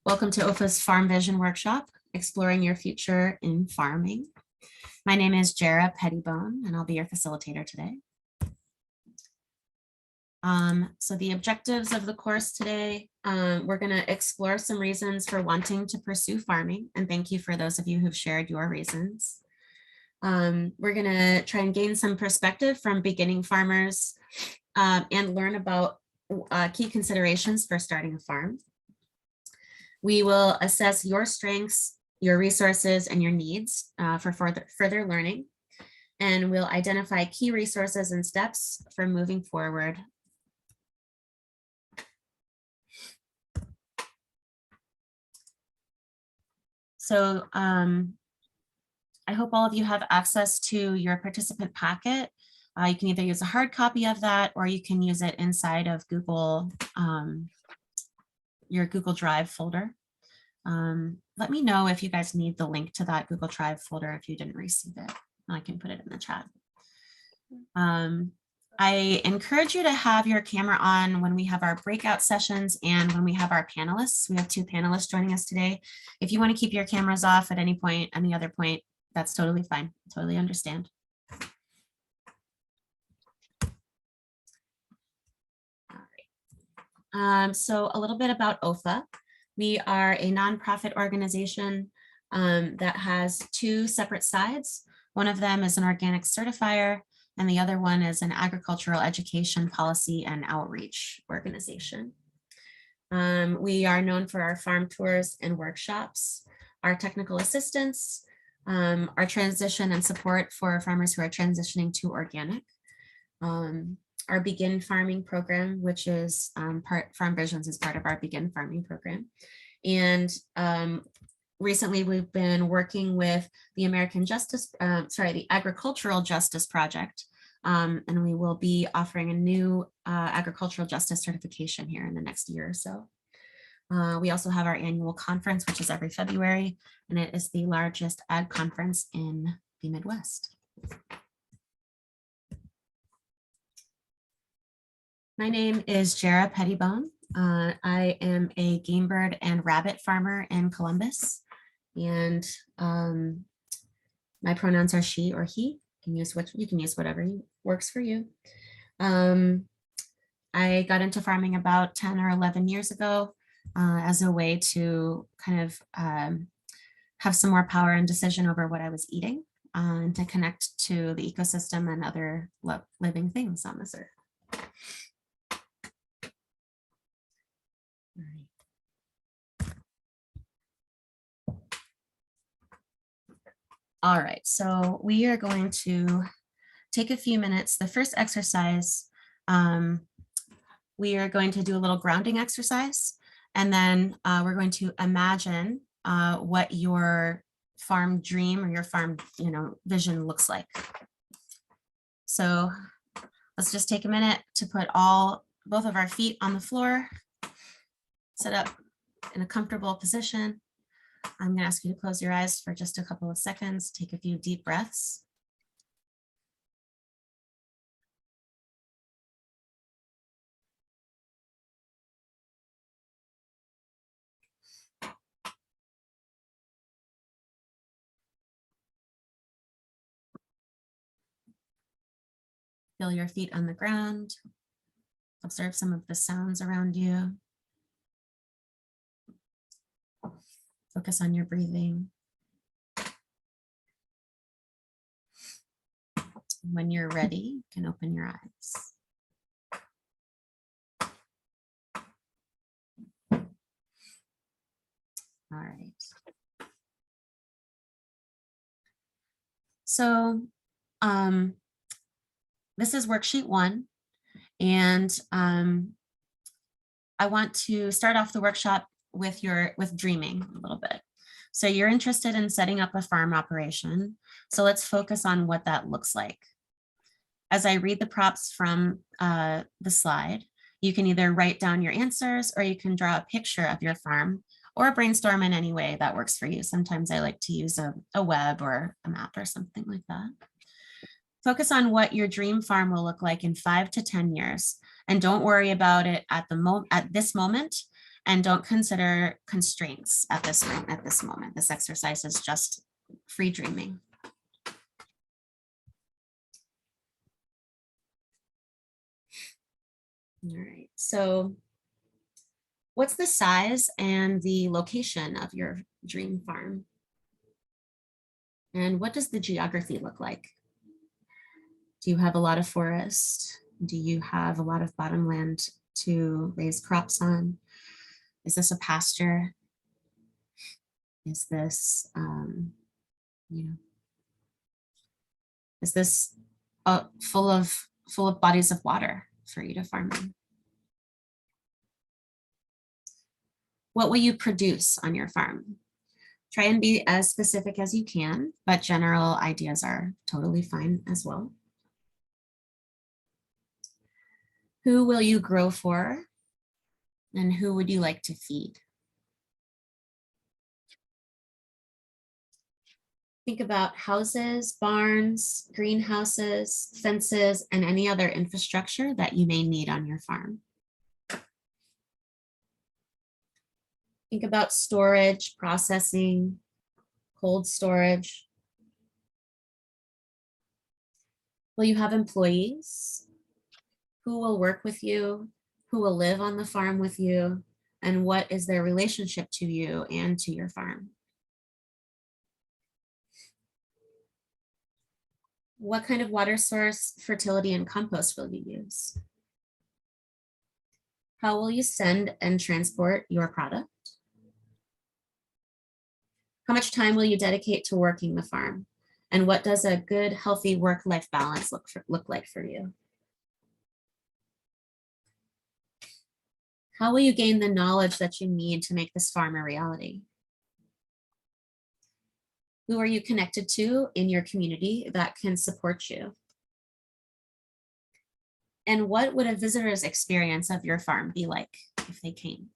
Welcome to OEFFA's Farm Vision Workshop, Exploring Your Future in Farming. My name is Jara Pettibone, and I'll be your facilitator today. So the objectives of the course today, we're going to explore some reasons for wanting to pursue farming, and thank you for those of you who've shared your reasons. We're going to try and gain some perspective from beginning farmers and learn about key considerations for starting a farm. We will assess your strengths, your resources, and your needs for further learning. And we'll identify key resources and steps for moving forward. So I hope all of you have access to your participant packet. You can either use a hard copy of that, or you can use it inside of Google, your Google Drive folder. Let me know if you guys need the link to that Google Drive folder if you didn't receive it. I can put it in the chat. I encourage you to have your camera on when we have our breakout sessions and when we have our panelists. We have 2 panelists joining us today. If you want to keep your cameras off at any point, any other point, that's totally fine. Totally understand. So a little bit about OEFFA. We are a nonprofit organization that has 2 separate sides. One of them is an organic certifier, and the other one is an agricultural education policy and outreach organization. We are known for our farm tours and workshops, our technical assistance, our transition and support for farmers who are transitioning to organic, our Begin Farming program, which is Farm Visions is part of our Begin Farming program. And recently we've been working with the the Agricultural Justice Project. And we will be offering a new agricultural justice certification here in the next year or so. We also have our annual conference, which is every February, and it is the largest ag conference in the Midwest. My name is Jara Pettibone. I am a game bird and rabbit farmer in Columbus, and my pronouns are she or he. You can use whatever works for you. I got into farming about 10 or 11 years ago as a way to kind of have some more power and decision over what I was eating and to connect to the ecosystem and other living things on this earth. All right, so we are going to take a few minutes. The first exercise, we are going to do a little grounding exercise, and then we're going to imagine what your farm dream or your farm, vision looks like. So let's just take a minute to put both of our feet on the floor, sit up in a comfortable position. I'm going to ask you to close your eyes for just a couple of seconds, take a few deep breaths. Feel your feet on the ground. Observe some of the sounds around you. Focus on your breathing. When you're ready, you can open your eyes. All right. So this is worksheet 1, and I want to start off the workshop with dreaming a little bit. So you're interested in setting up a farm operation. So let's focus on what that looks like. As I read the prompts from the slide, you can either write down your answers, or you can draw a picture of your farm, or brainstorm in any way that works for you. Sometimes I like to use a web or a map or something like that. Focus on what your dream farm will look like in 5 to 10 years, and don't worry about it at this moment, And don't consider constraints at this moment. This exercise is just free dreaming. All right, so what's the size and the location of your dream farm? And what does the geography look like? Do you have a lot of forest? Do you have a lot of bottomland to raise crops on? Is this a pasture? Is this, you know, is this full of bodies of water for you to farm in? What will you produce on your farm? Try and be as specific as you can, but general ideas are totally fine as well. Who will you grow for? And who would you like to feed? Think about houses, barns, greenhouses, fences, and any other infrastructure that you may need on your farm. Think about storage, processing, cold storage. Will you have employees? Who will work with you? Who will live on the farm with you? And what is their relationship to you and to your farm? What kind of water source, fertility, and compost will you use? How will you send and transport your product? How much time will you dedicate to working the farm? And what does a good, healthy work-life balance look like for you? How will you gain the knowledge that you need to make this farm a reality? Who are you connected to in your community that can support you? And what would a visitor's experience of your farm be like if they came?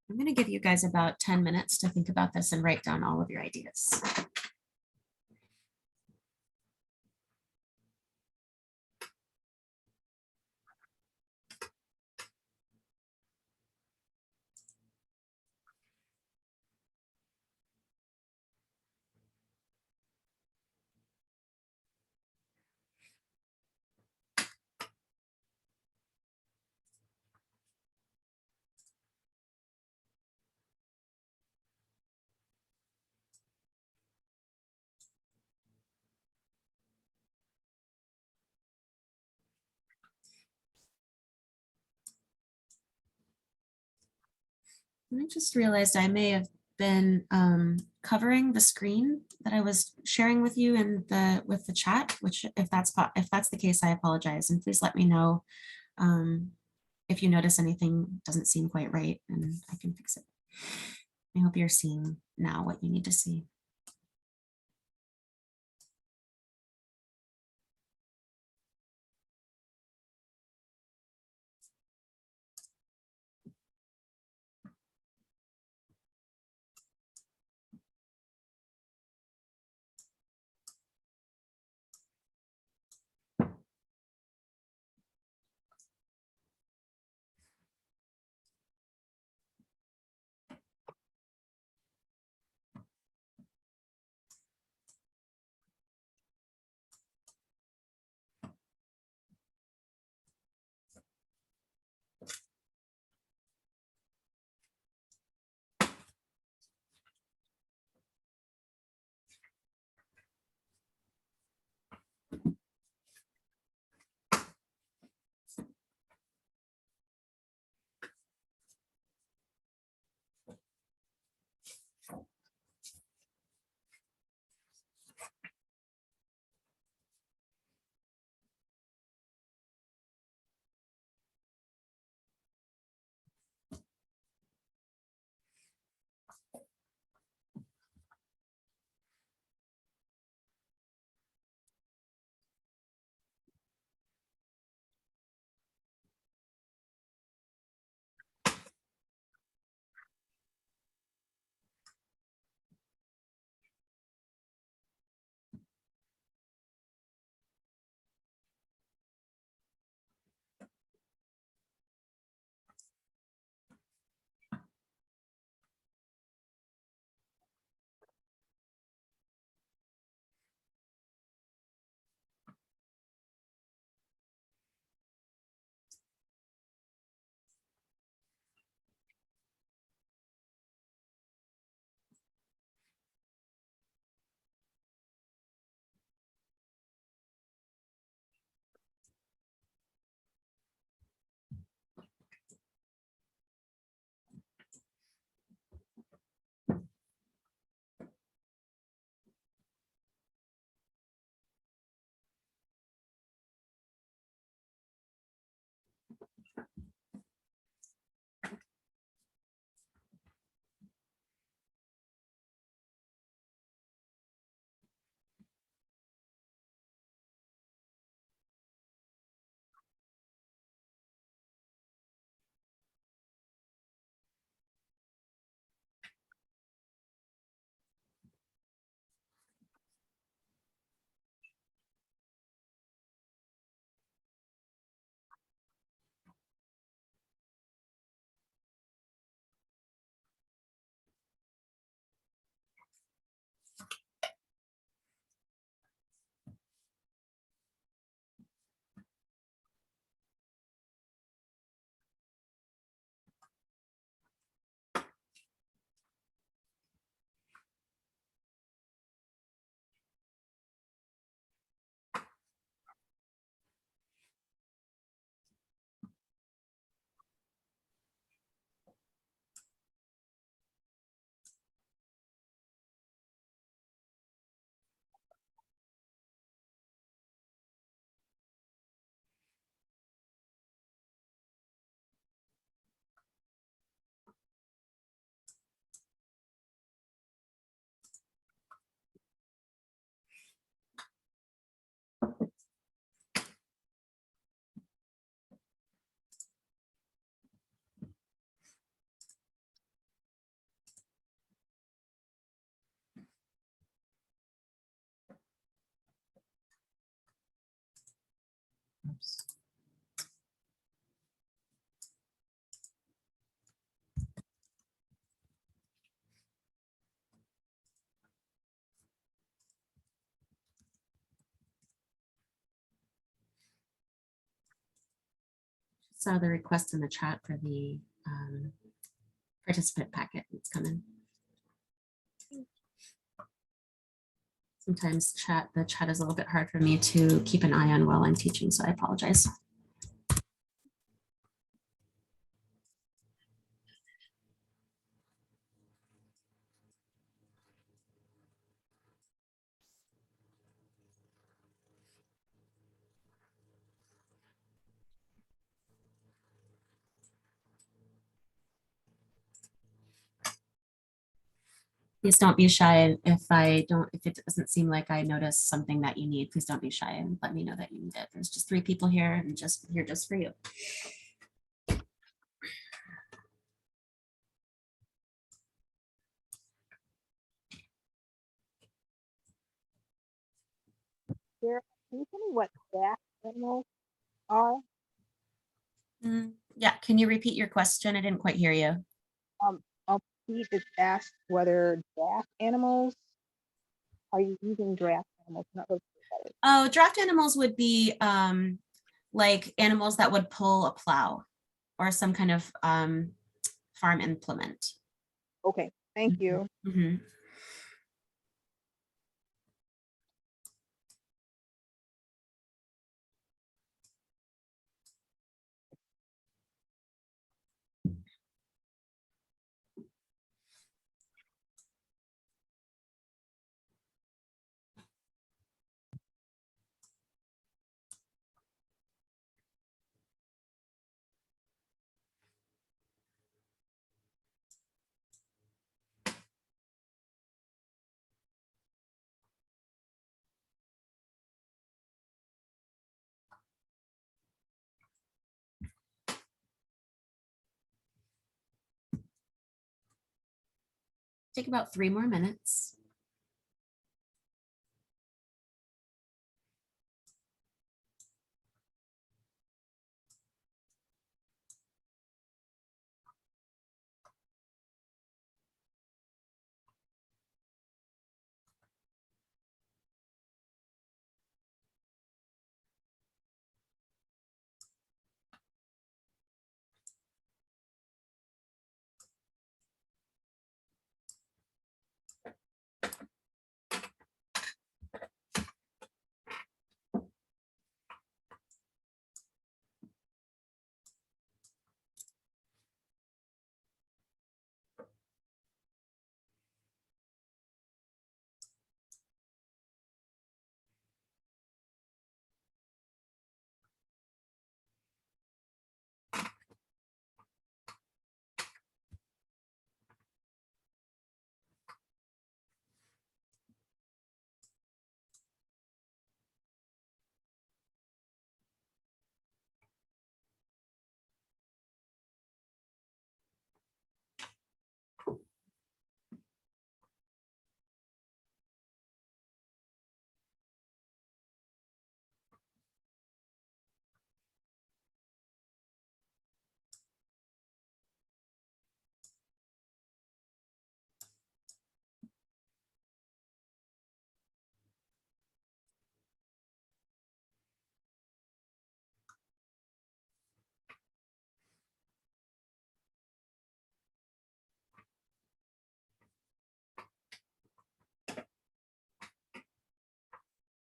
I'm going to give you guys about 10 minutes to think about this and write down all of your ideas. I just realized I may have been covering the screen that I was sharing with you in with the chat, which if that's the case, I apologize. And please let me know if you notice anything doesn't seem quite right and I can fix it. I hope you're seeing now what you need to see. Saw the request in the chat for the participant packet that's coming. Sometimes the chat is a little bit hard for me to keep an eye on while I'm teaching, so I apologize. Please don't be shy if it doesn't seem like I notice something that you need, please don't be shy and let me know that you need it. There's just 3 people here and just here just for you. Sarah, can you tell me what staff animals are? Yeah, can you repeat your question? I didn't quite hear you. Pete is asked whether draft animals, are you using draft animals? Not really sure what that is. Oh, draft animals would be like animals that would pull a plow or some kind of farm implement. Okay, thank you. Mhm. Take about 3 more minutes.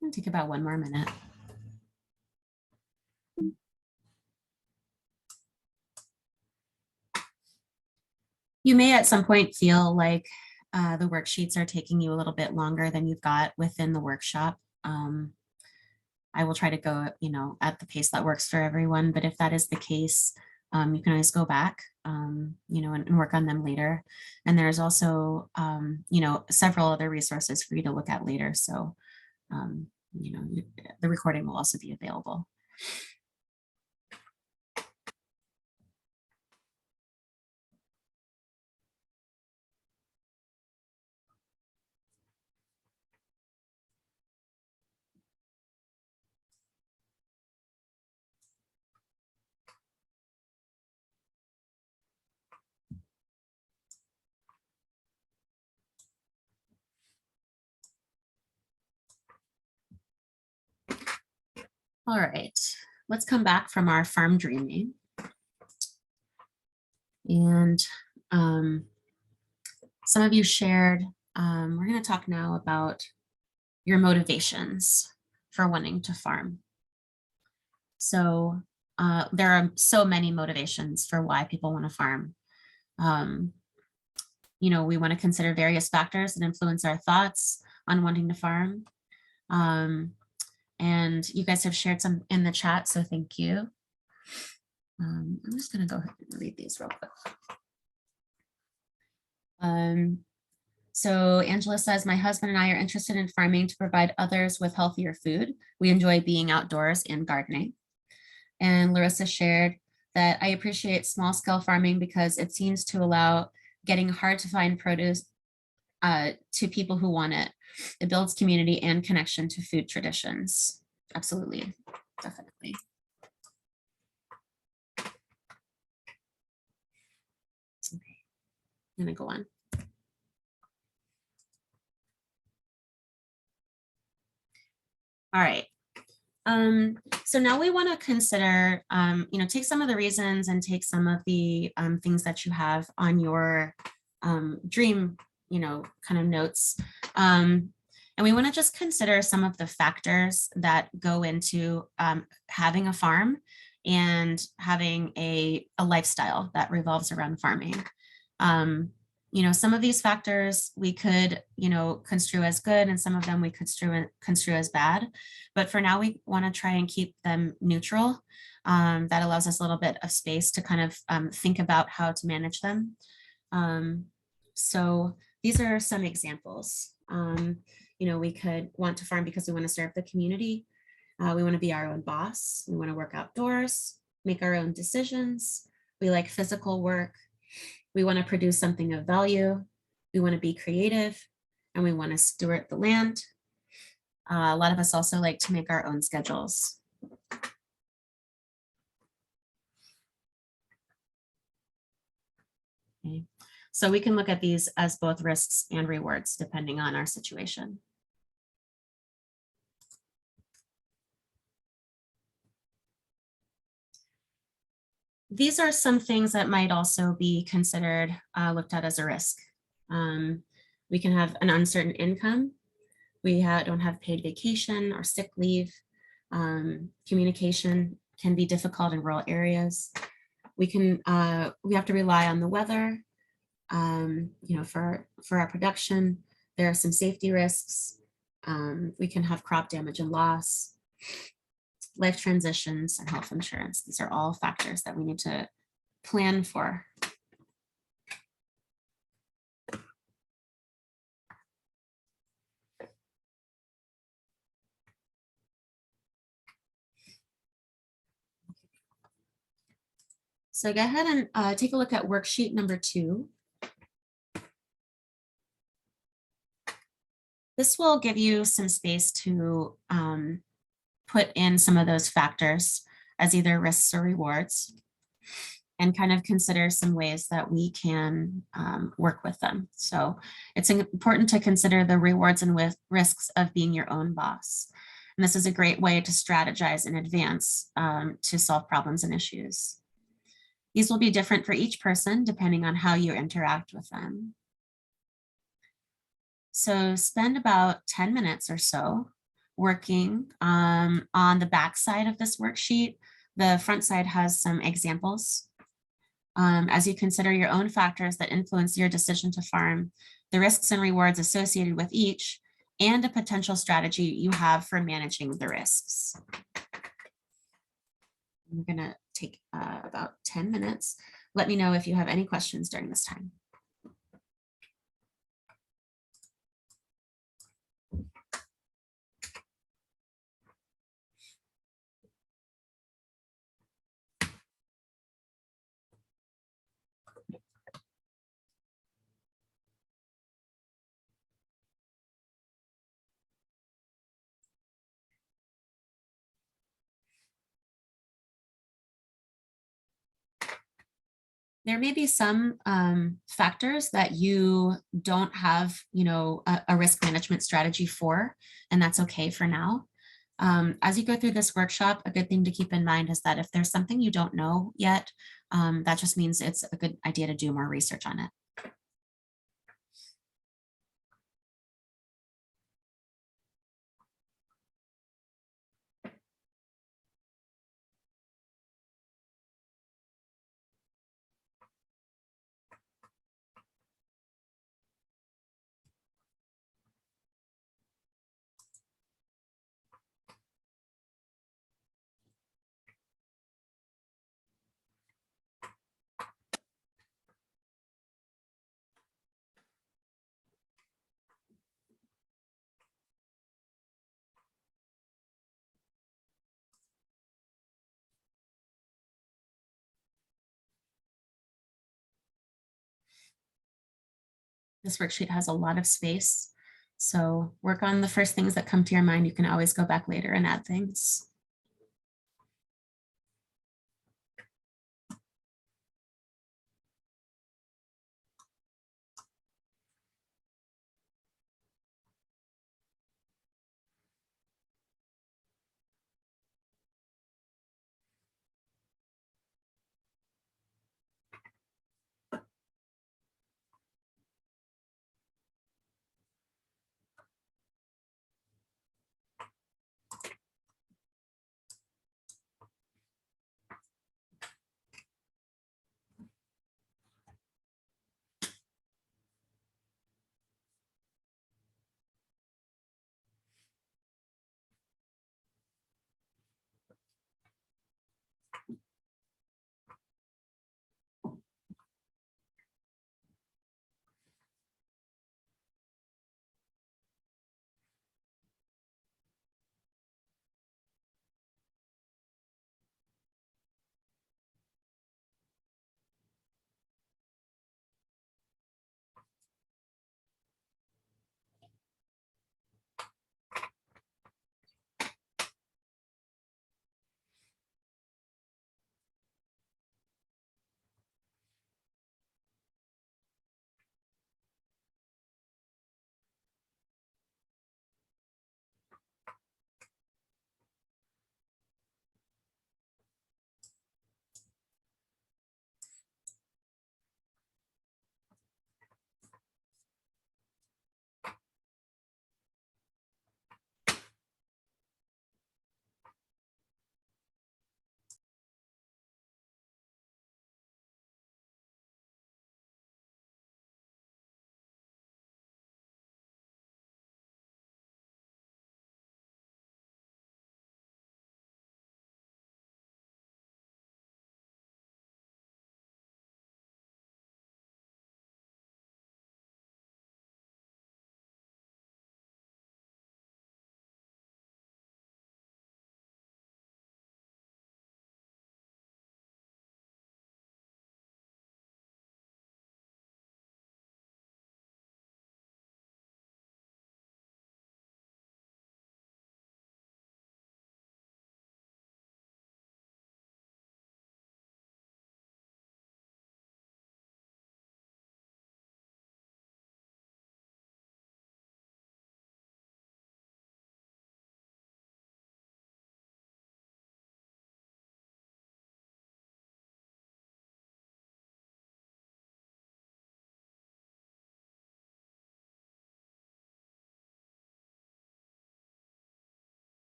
It'll take about 1 more minute. You may at some point feel like the worksheets are taking you a little bit longer than you've got within the workshop. I will try to go, at the pace that works for everyone. But if that is the case, you can always go back, and work on them later. And there's also, several other resources for you to look at later. So, the recording will also be available. All right, let's come back from our farm dreaming. And some of you shared, we're going to talk now about your motivations for wanting to farm. So there are so many motivations for why people want to farm. You know, we want to consider various factors that influence our thoughts on wanting to farm. And you guys have shared some in the chat, so thank you. I'm just going to go ahead and read these real quick. So Angela says, my husband and I are interested in farming to provide others with healthier food. We enjoy being outdoors and gardening. And Larissa shared that I appreciate small scale farming because it seems to allow getting hard to find produce to people who want it. It builds community and connection to food traditions. Absolutely, definitely. Okay, I'm gonna go on. All right. So now we want to consider, you know, take some of the reasons and take some of the things that you have on your dream, you know, kind of notes. And we want to just consider some of the factors that go into having a farm and having a lifestyle that revolves around farming. You know, some of these factors we could, you know, construe as good, and some of them we could construe as bad. But for now, we want to try and keep them neutral. That allows us a little bit of space to kind of think about how to manage them. So these are some examples. You know, we could want to farm because we want to serve the community. We want to be our own boss. We want to work outdoors, make our own decisions. We like physical work. We want to produce something of value. We want to be creative, and we want to steward the land. A lot of us also like to make our own schedules. Okay. So we can look at these as both risks and rewards depending on our situation. These are some things that might also be considered looked at as a risk. We can have an uncertain income. We don't have paid vacation or sick leave. Communication can be difficult in rural areas. We have to rely on the weather, you know, for our production. There are some safety risks. We can have crop damage and loss, life transitions, and health insurance. These are all factors that we need to plan for. So go ahead and take a look at worksheet number 2. This will give you some space to put in some of those factors as either risks or rewards, and kind of consider some ways that we can work with them. So it's important to consider the rewards and risks of being your own boss. And this is a great way to strategize in advance to solve problems and issues. These will be different for each person depending on how you interact with them. So spend about 10 minutes or so working on the back side of this worksheet. The front side has some examples. As you consider your own factors that influence your decision to farm, the risks and rewards associated with each, and a potential strategy you have for managing the risks. We're gonna take about 10 minutes. Let me know if you have any questions during this time. There may be some factors that you don't have, you know, a risk management strategy for, and that's okay for now. As you go through this workshop, a good thing to keep in mind is that if there's something you don't know yet, that just means it's a good idea to do more research on it. This worksheet has a lot of space, so work on the first things that come to your mind. You can always go back later and add things.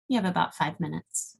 You have about 5 minutes.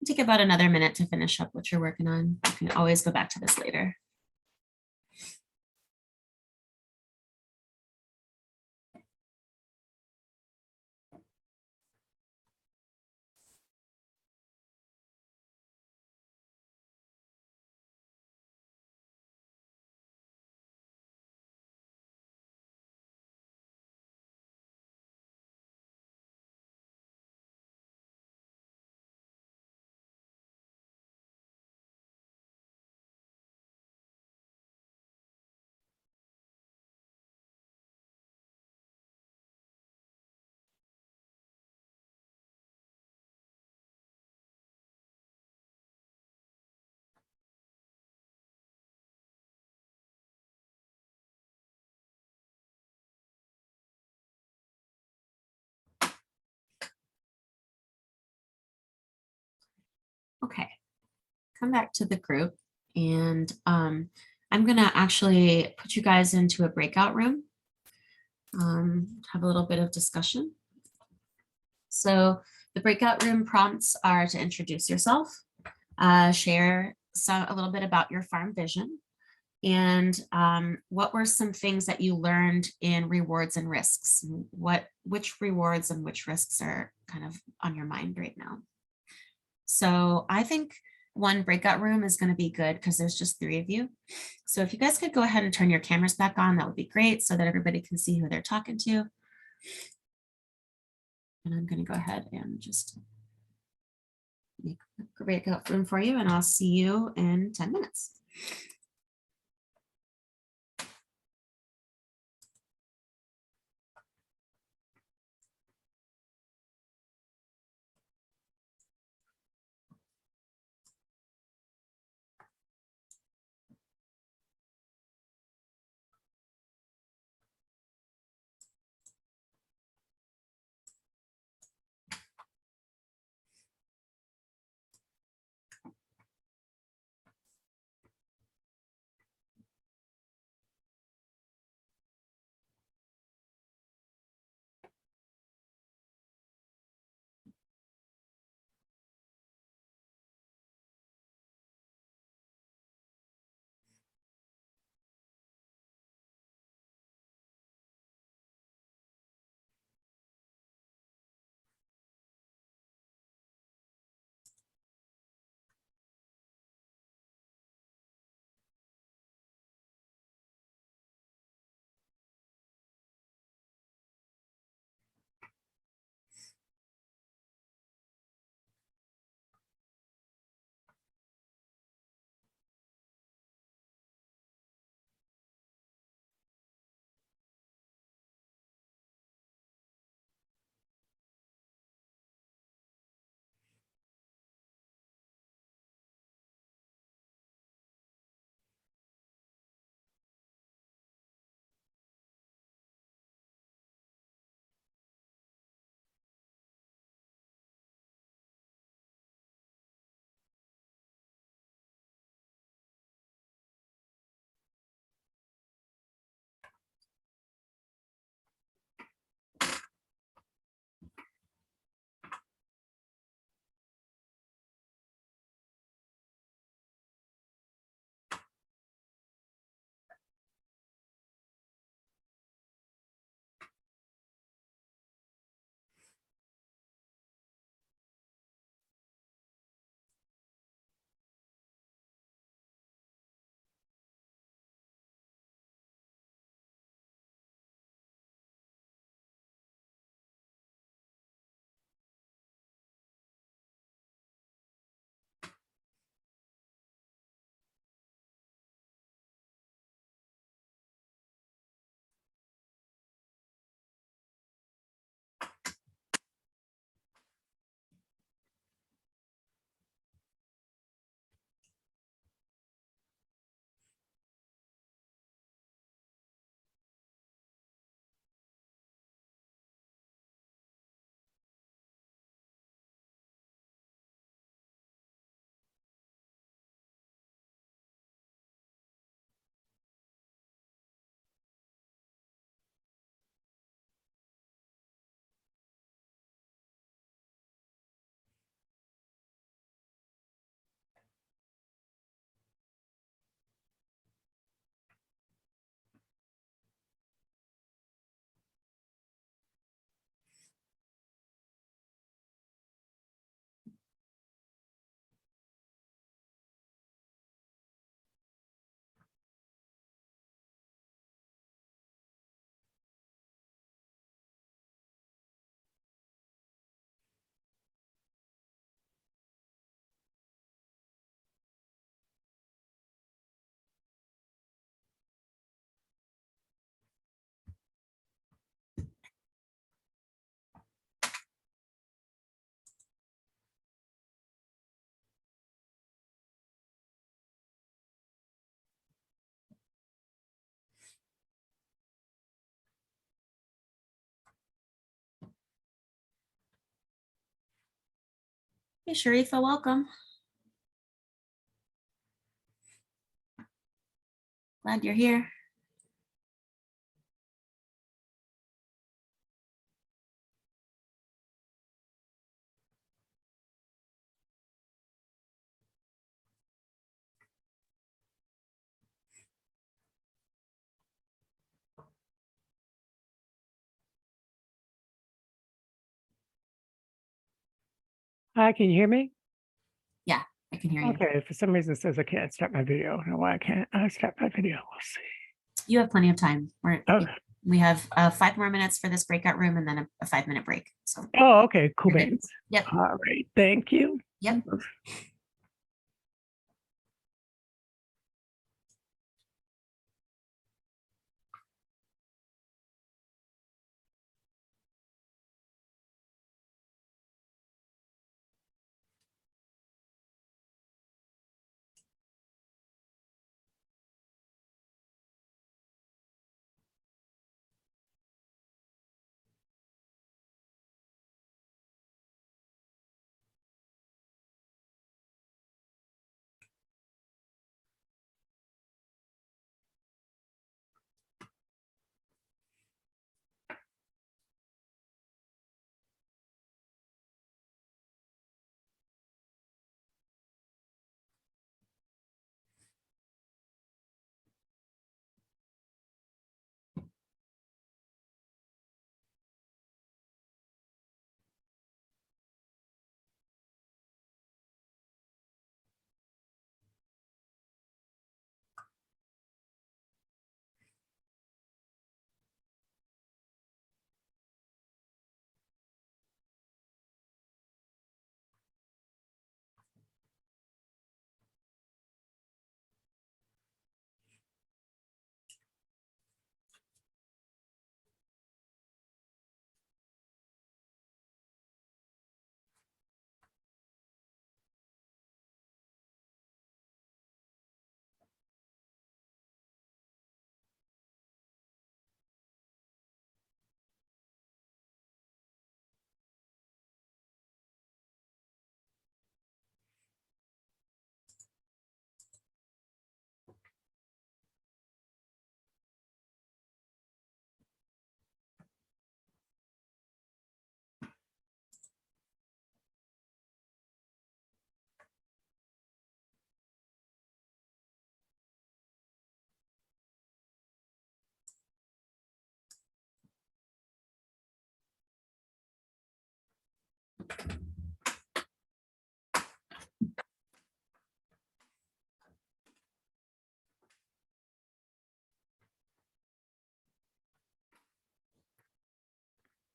Take about another minute to finish up what you're working on. You can always go back to this later. Okay, come back to the group and I'm gonna actually put you guys into a breakout room, have a little bit of discussion. So the breakout room prompts are to introduce yourself, share a little bit about your farm vision, and what were some things that you learned in rewards and risks? Which rewards and which risks are kind of on your mind right now? So I think one breakout room is going to be good because there's just 3 of you. So if you guys could go ahead and turn your cameras back on, that would be great so that everybody can see who they're talking to. And I'm going to go ahead and just make a breakout room for you, and I'll see you in 10 minutes. Hey, Sharifa, welcome. Glad you're here. Hi, can you hear me? Yeah, I can hear you. Okay, for some reason it says I can't start my video. I don't know why I can't start my video. We'll see. You have plenty of time. Oh, We have 5 more minutes for this breakout room and then a 5-minute break. So oh okay, cool you're good. beans. Yep. All right, thank you. Yep.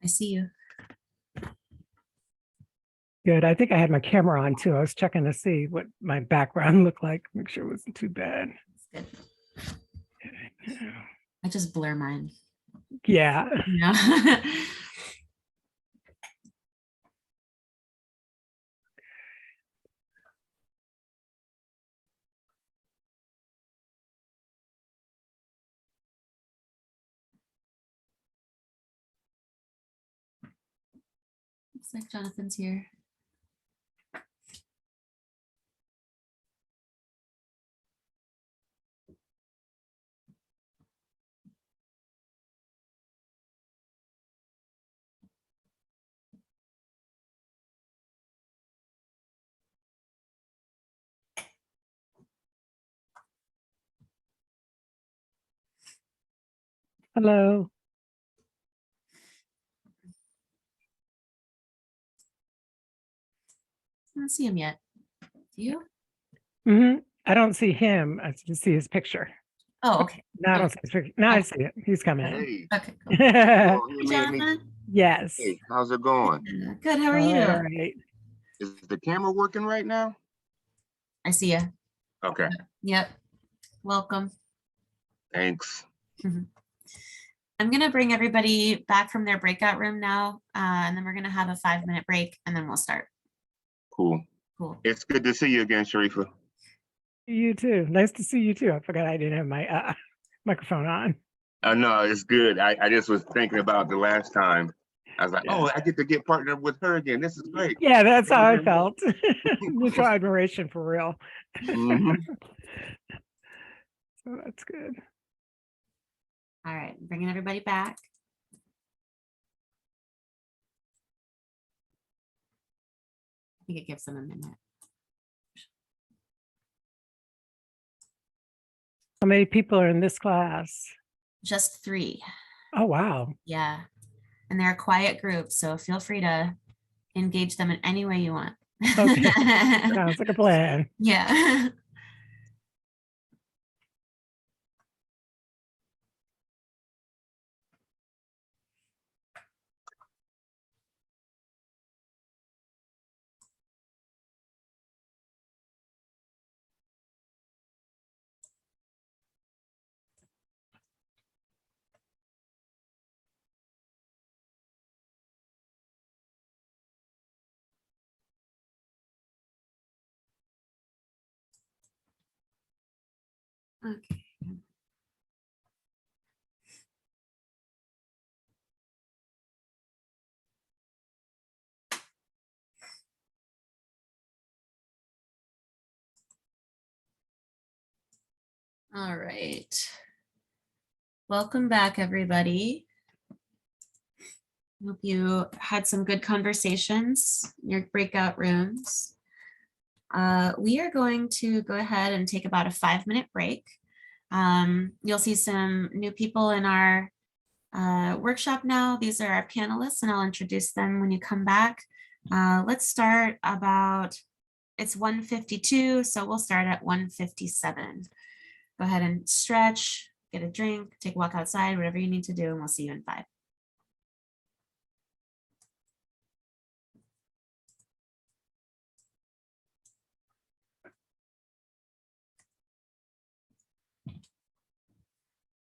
I see you. Good. I think I had my camera on too. I was checking to see what my background looked like. Make sure it wasn't too bad. That's good. I just blur mine. Yeah. Yeah. Looks like Jonathan's here. Hello. I don't see him yet. Do you? I don't see him. I just see his picture. Oh, okay. No, I don't see his picture. No, I see it. He's coming in. Hey, Okay, cool. you Hey, all hear me? Jonathan. Yes. Hey, how's it going? Good. How are All you? right. Is the camera working right now? I see you. Okay, Yep. Welcome. thanks. I'm going to bring everybody back from their breakout room now, and then we're going to have a 5-minute break, and then we'll start. Cool. Cool. It's good to see you again, Sharifa. You too. Nice to see you too. I forgot I didn't have my microphone on. No, it's good. I just was thinking about the last time. I was like, Yeah. oh, I get to get partnered with her again. This is great. Yeah, that's how I felt. Mutual admiration for real. Mhm. So that's good. All right, bringing everybody back. I think it gives them a minute. How many people are in this class? Just 3. Oh, wow. Yeah. And they're a quiet group, so feel free to engage them in any way you want. Okay. Sounds like a plan. Yeah. Okay. All right. Welcome back, everybody. Hope you had some good conversations in your breakout rooms. We are going to go ahead and take about a 5-minute break. You'll see some new people in our workshop now. These are our panelists, and I'll introduce them when you come back. Let's start about, it's 1:52, so we'll start at 1:57. Go ahead and stretch, get a drink, take a walk outside, whatever you need to do, and we'll see you in 5.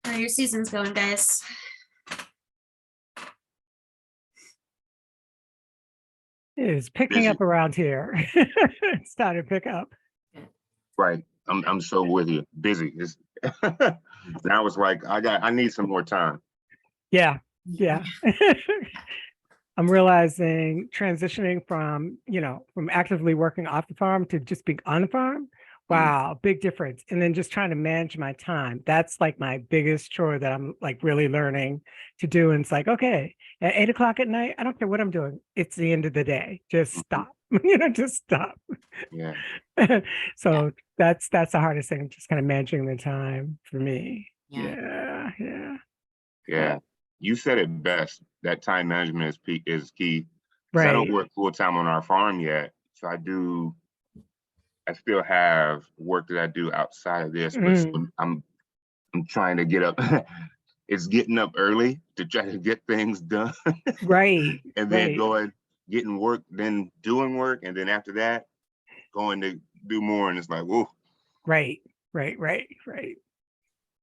How are your seasons going, guys? It is picking Busy. up around here. It's starting to pick up. Right. I'm so with you. Busy. It's now it's like I need some more time. Yeah. Yeah. I'm realizing transitioning from, from actively working off the farm to just being on the farm. Wow, big difference. And then just trying to manage my time. That's like my biggest chore that I'm like really learning to do. And it's like, okay, at 8 o'clock at night, I don't care what I'm doing. It's the end of the day. Just stop, just stop. Yeah. So that's the hardest thing, just kind of managing the time for me. Yeah. Yeah. You said it best. That time management is key. 'Cause I Right. don't work full time on our farm yet. So I still have work that I do outside of this, but I'm trying to get up. It's getting up early to try to get things done. Right. And then getting work, then doing work, and then after that, going to do more. And it's like, whoa. Right.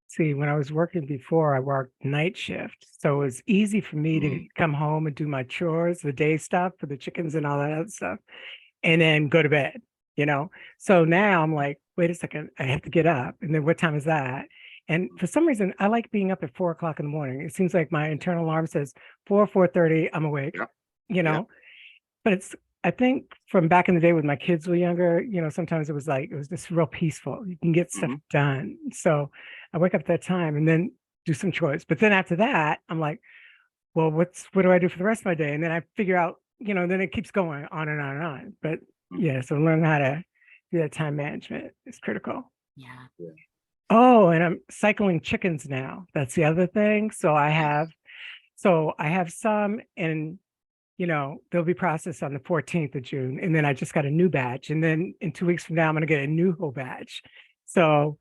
See, when I was working before, I worked night shift. So it was easy for me to come home and do my chores, the day stuff for the chickens and all that other stuff, and then go to bed, So now I'm like, wait a second, I have to get up. And then what time is that? And for some reason, I like being up at 4 o'clock in the morning. It seems like my internal alarm says 4:30, I'm awake, Yep. But I think from back in the day when my kids were younger, sometimes it was just real peaceful. You can get stuff done. So I wake up at that time and then do some chores. But then after that, I'm like, well, what do I do for the rest of my day? And then I figure out, then it keeps going on and on and on. But yeah, so learn how to do that time management is critical. Yeah. Oh, and I'm cycling chickens now. That's the other thing. So I have some, and they'll be processed on the 14th of June. And then I just got a new batch. And then in 2 weeks from now, I'm going to get a new whole batch. So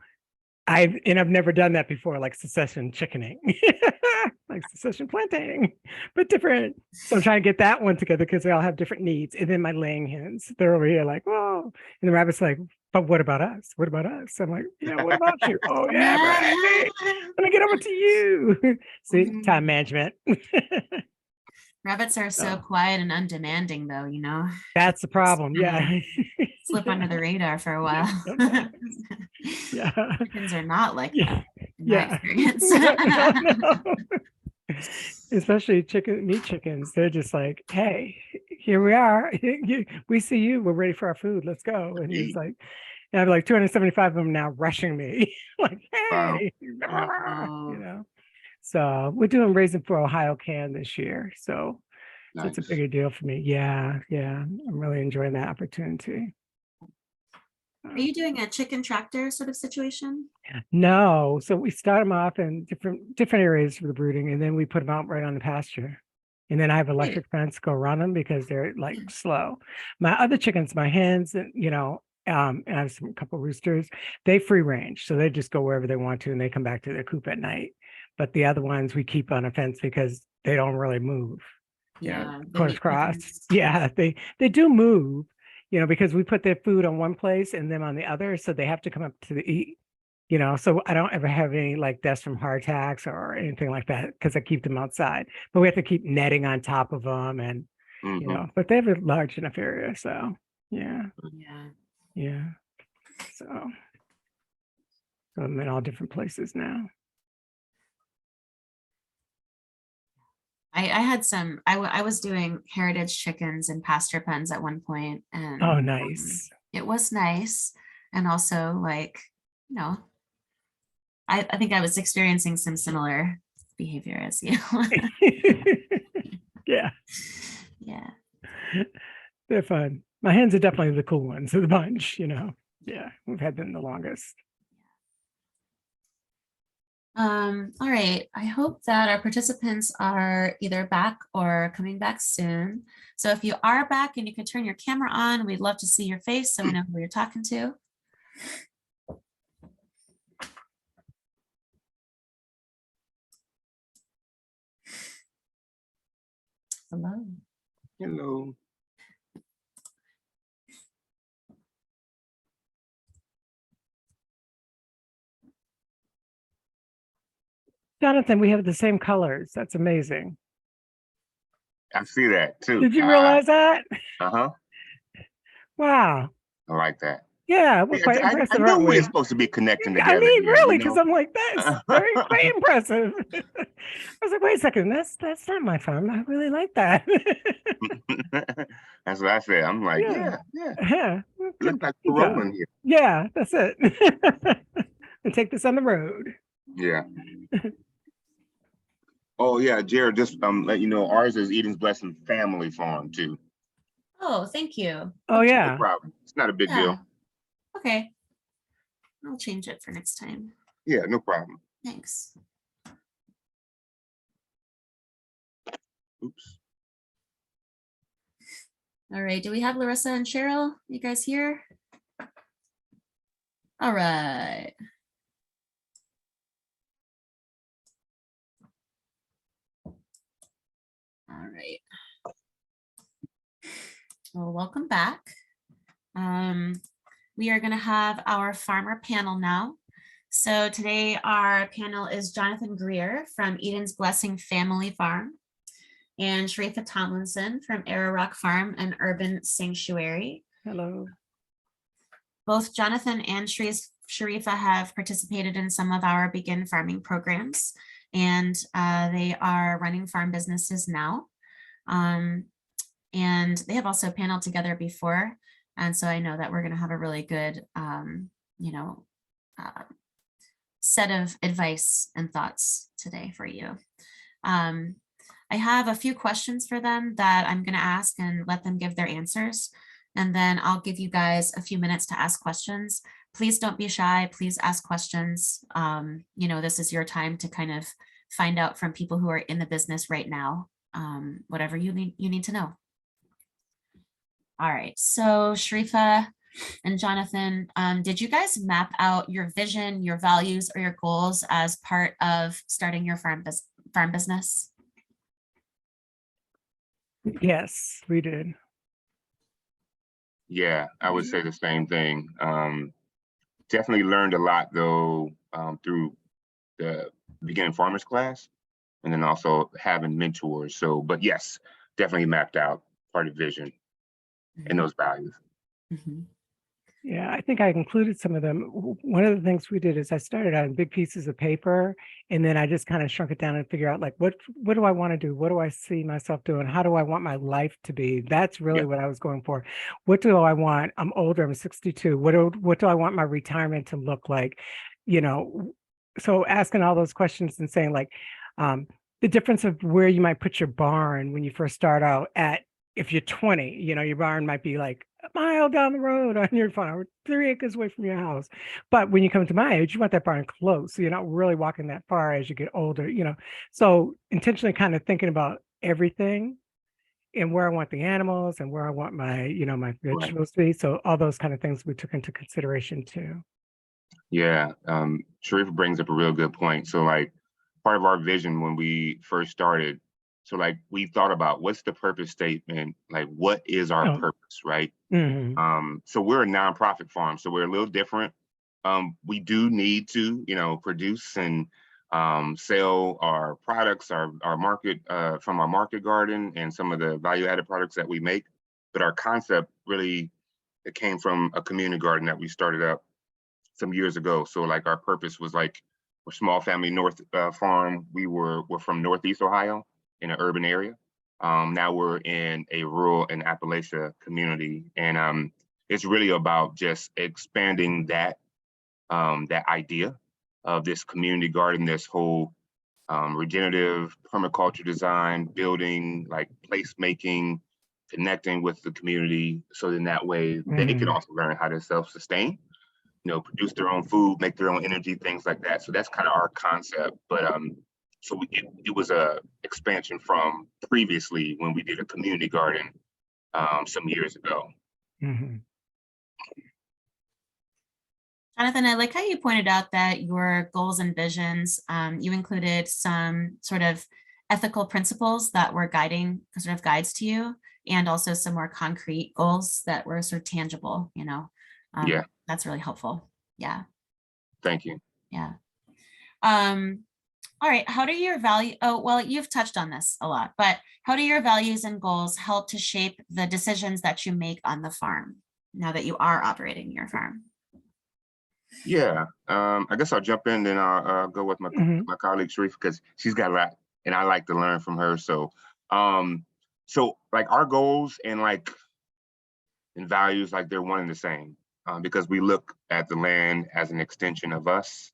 I've never done that before, like succession chickening, like succession planting, but different. So I'm trying to get that one together because they all have different needs. And then my laying hens, they're over here like, whoa. And the rabbit's like, but what about us? What about us? I'm like, yeah, what about you? Oh, yeah, right. Let me get over to you. See, time management. Rabbits are so quiet and undemanding, though, That's the problem. Yeah. Slip under the radar for a while. Yeah. Chickens are not like that, in my Yeah. experience. No. Especially meat chickens. They're just like, hey, here we are. We see you. We're ready for our food. Let's go. And he's like, I have like 275 of them now rushing me, like, Wow. hey, you know. So we're doing Raising for Ohio Can this year. So it's a Nice. bigger deal for me. Yeah, yeah. I'm really enjoying that opportunity. Are you doing a chicken tractor sort of situation? No, so we start them off in different areas for the brooding, and then we put them out right on the pasture. And then I have electric fence go run them because they're like slow. My other chickens, my hens, and and I have a couple roosters, they free range. So they just go wherever they want to and they come back to their coop at night. But the other ones we keep on a fence because they don't really move. Yeah. the Course meat cross. chickens. Yeah, they do move, because we put their food on one place and them on the other. So they have to come up to the eat. So I don't ever have any like deaths from heart attacks or anything like that because I keep them outside. But we have to keep netting on top of them, and but they have a large enough area, so yeah, Yeah. So I'm in all different places now. I had some, I was doing heritage chickens in pasture pens at one point, and Oh, nice. it was nice. And also like, I think I was experiencing some similar behavior as you. Yeah, Yeah. they're fun. My hens are definitely the cool ones of the bunch. Yeah, we've had them the longest. All right. I hope that our participants are either back or coming back soon. So if you are back and you can turn your camera on, we'd love to see your face so we know who you're talking to. Hello. Hello. Jonathan, we have the same colors. That's amazing. I see that too. Did you realize that? Uh-huh. Wow. I like that. Yeah, we're quite I impressive, know aren't we're we? supposed to be connecting I together. mean, here, really, because I'm like, that's very quite impressive. I was like, wait a second, that's not my farm. I really like that. That's what I said. I'm like, yeah. Yeah. Look like we're rolling here. Yeah, that's it. And take this on the road. Yeah. Oh yeah, Jared, just let you know, ours is Eden's Blessing Family Farm too. Oh, thank you. Oh No yeah. problem. It's not a big deal. Okay. I'll change it for next time. Yeah, no problem. Thanks. Oops. All right. Do we have Larissa and Cheryl? You guys here? All right. All right. Well, welcome back. We are going to have our farmer panel now. So today our panel is Jonathan Greer from Eden's Blessing Family Farm and Sharifa Tomlinson from Arrow Rock Farm and Urban Sanctuary. Hello. Both Jonathan and Sharifa have participated in some of our Begin Farming programs, and they are running farm businesses now. And they have also paneled together before. And so I know that we're going to have a really good, set of advice and thoughts today for you. I have a few questions for them that I'm going to ask and let them give their answers. And then I'll give you guys a few minutes to ask questions. Please don't be shy. Please ask questions. This is your time to kind of find out from people who are in the business right now, whatever you need to know. All right, so Sharifa and Jonathan, did you guys map out your vision, your values, or your goals as part of starting your farm business? Yes, we did. Yeah, I would say the same thing. Definitely learned a lot though through the beginning farmers class, and then also having mentors. So, but yes, definitely mapped out part of vision and those values. Mm-hmm. Yeah, I think I included some of them. One of the things we did is I started on big pieces of paper, and then I just kind of shrunk it down and figure out like what do I want to do? What do I see myself doing? How do I want my life to be? That's really Yeah. what I was going for. What do I want? I'm older, I'm 62. What do I want my retirement to look like? You know, so asking all those questions and saying like the difference of where you might put your barn when you first start out at, if you're 20, you know, your barn might be like a mile down the road on your farm, 3 acres away from your house. But when you come to my age, you want that barn close. So you're not really walking that far as you get older, you know. So intentionally kind of thinking about everything and where I want the animals and where I want my, you know, my Right. vegetables to be. So all those kind of things we took into consideration too. Yeah. Sharif brings up a real good point. So like part of our vision when we first started, so like we thought about what's the purpose statement, like what is our Oh, purpose, right? mhm. So we're a nonprofit farm, so we're a little different. We do need to, you know, produce and sell our products, our market from our market garden and some of the value-added products that we make. But our concept really, it came from a community garden that we started up some years ago. So like our purpose was like we're small family north farm. We're from Northeast Ohio in an urban area. Now we're in a rural and Appalachia community, and it's really about just expanding that that idea of this community garden, this whole regenerative permaculture design, building, like placemaking, connecting with the community, so in that way they can Mhm. also learn how to self-sustain, you know, produce their own food, make their own energy, things like that. So that's kind of our concept. But so it was a expansion from previously when we did a community garden some years ago. Mhm. Jonathan, I like how you pointed out that your goals and visions, you included some sort of ethical principles that were guiding, sort of guides to you, and also some more concrete goals that were sort of tangible, you know. Yeah, That's really helpful. Yeah, thank you. yeah. All right, how do your well, you've touched on this a lot, but how do your values and goals help to shape the decisions that you make on the farm now that you are operating your farm? Yeah, I guess I'll jump in, then I'll go with Mhm. my colleague Sharif because she's got a lot, and I like to learn from her. Um, so like our goals and values, like they're one and the same, because we look at the land as an extension of us.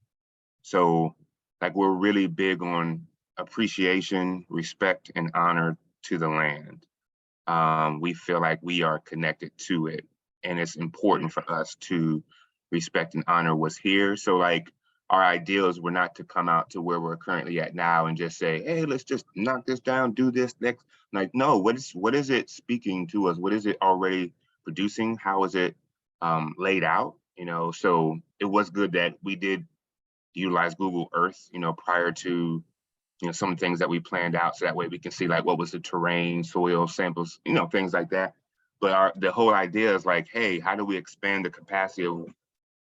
So like we're really big on appreciation, respect, and honor to the land. We feel like we are connected to it, and it's important for us to respect and honor what's here. So like our ideals were not to come out to where we're currently at now and just say, hey, let's just knock this down, do this next. Like, no, what is it speaking to us? What is it already producing? How is it laid out? You know, so it was good that we did utilize Google Earth, you know, prior to, you know, some things that we planned out, so that way we can see like what was the terrain, soil samples, you know, things like that. But the whole idea is like, hey, how do we expand the capacity of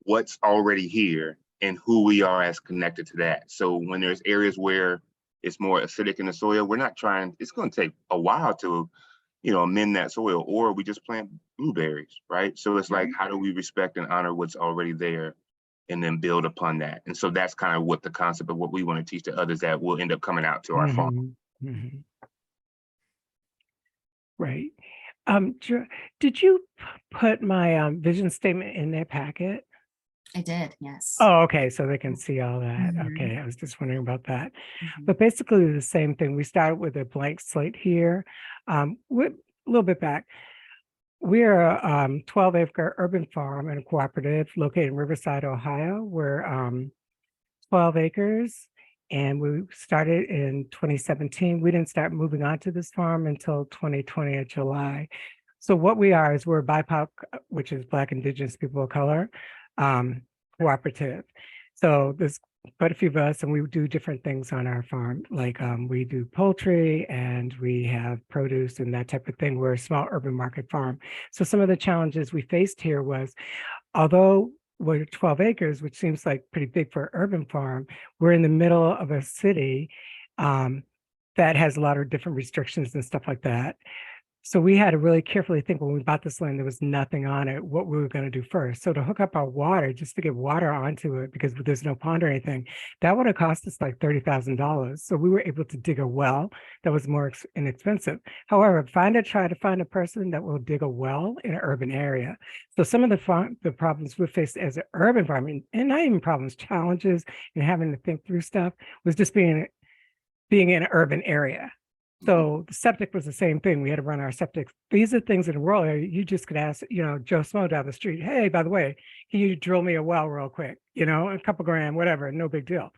what's already here and who we are as connected to that? So when there's areas where it's more acidic in the soil, we're not trying, it's going to take a while to, you know, amend that soil, or we just plant blueberries, right? So it's like, how do we respect and honor what's already there and then build upon that? And so that's kind of what the concept of what we want to teach to others that will end up coming out to our farm. Mhm. Mhm. Right. Did you put my vision statement in their packet? I did, yes. Oh, okay. So they can see all that. Mhm. Okay. I was just wondering about that. Mhm. But basically the same thing. We started with a blank slate here. We're a little bit back. We're a 12-acre urban farm and a cooperative located in Riverside, Ohio. We're 12 acres, and we started in 2017. We didn't start moving on to this farm until 2020 of July. So what we are is we're a BIPOC, which is Black Indigenous People of Color, cooperative. So there's quite a few of us, and we do different things on our farm. Like we do poultry and we have produce and that type of thing. We're a small urban market farm. So some of the challenges we faced here was, although we're 12 acres, which seems like pretty big for an urban farm, we're in the middle of a city that has a lot of different restrictions and stuff like that. So we had to really carefully think when we bought this land, there was nothing on it, what we were going to do first. So to hook up our water, just to get water onto it, because there's no pond or anything, that would have cost us like $30,000. So we were able to dig a well that was more inexpensive. However, try to find a person that will dig a well in an urban area. So some of the problems we faced as an urban farming, and not even problems, challenges, and having to think through stuff, was just being in an urban area. So the septic was the same thing. We had to run our septic. These are things in a rural area. You just could ask, Joe Smo down the street, hey, by the way, can you drill me a well real quick? A couple grand, whatever, no big deal.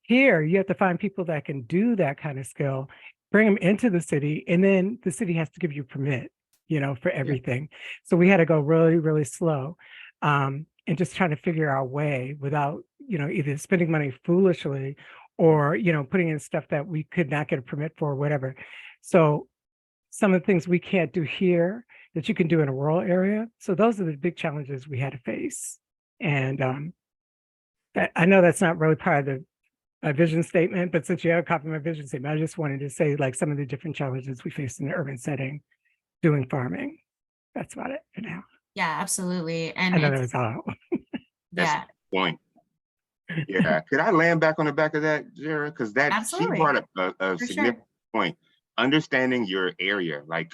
Here, you have to find people that can do that kind of skill, bring them into the city, and then the city has to give you permit, for everything. Yeah. So we had to go really, really slow, and just trying to figure our way without, either spending money foolishly or, putting in stuff that we could not get a permit for or whatever. So some of the things we can't do here that you can do in a rural area. So those are the big challenges we had to face. And I know that's not really part of my vision statement, but since you have a copy of my vision statement, I just wanted to say like some of the different challenges we face in the urban setting doing farming. That's about it for now. Yeah, absolutely. And I know that was all. That's yeah. the point. Yeah, could I land back on the back of that, Jara? Because she brought up a significant point. Understanding your area, like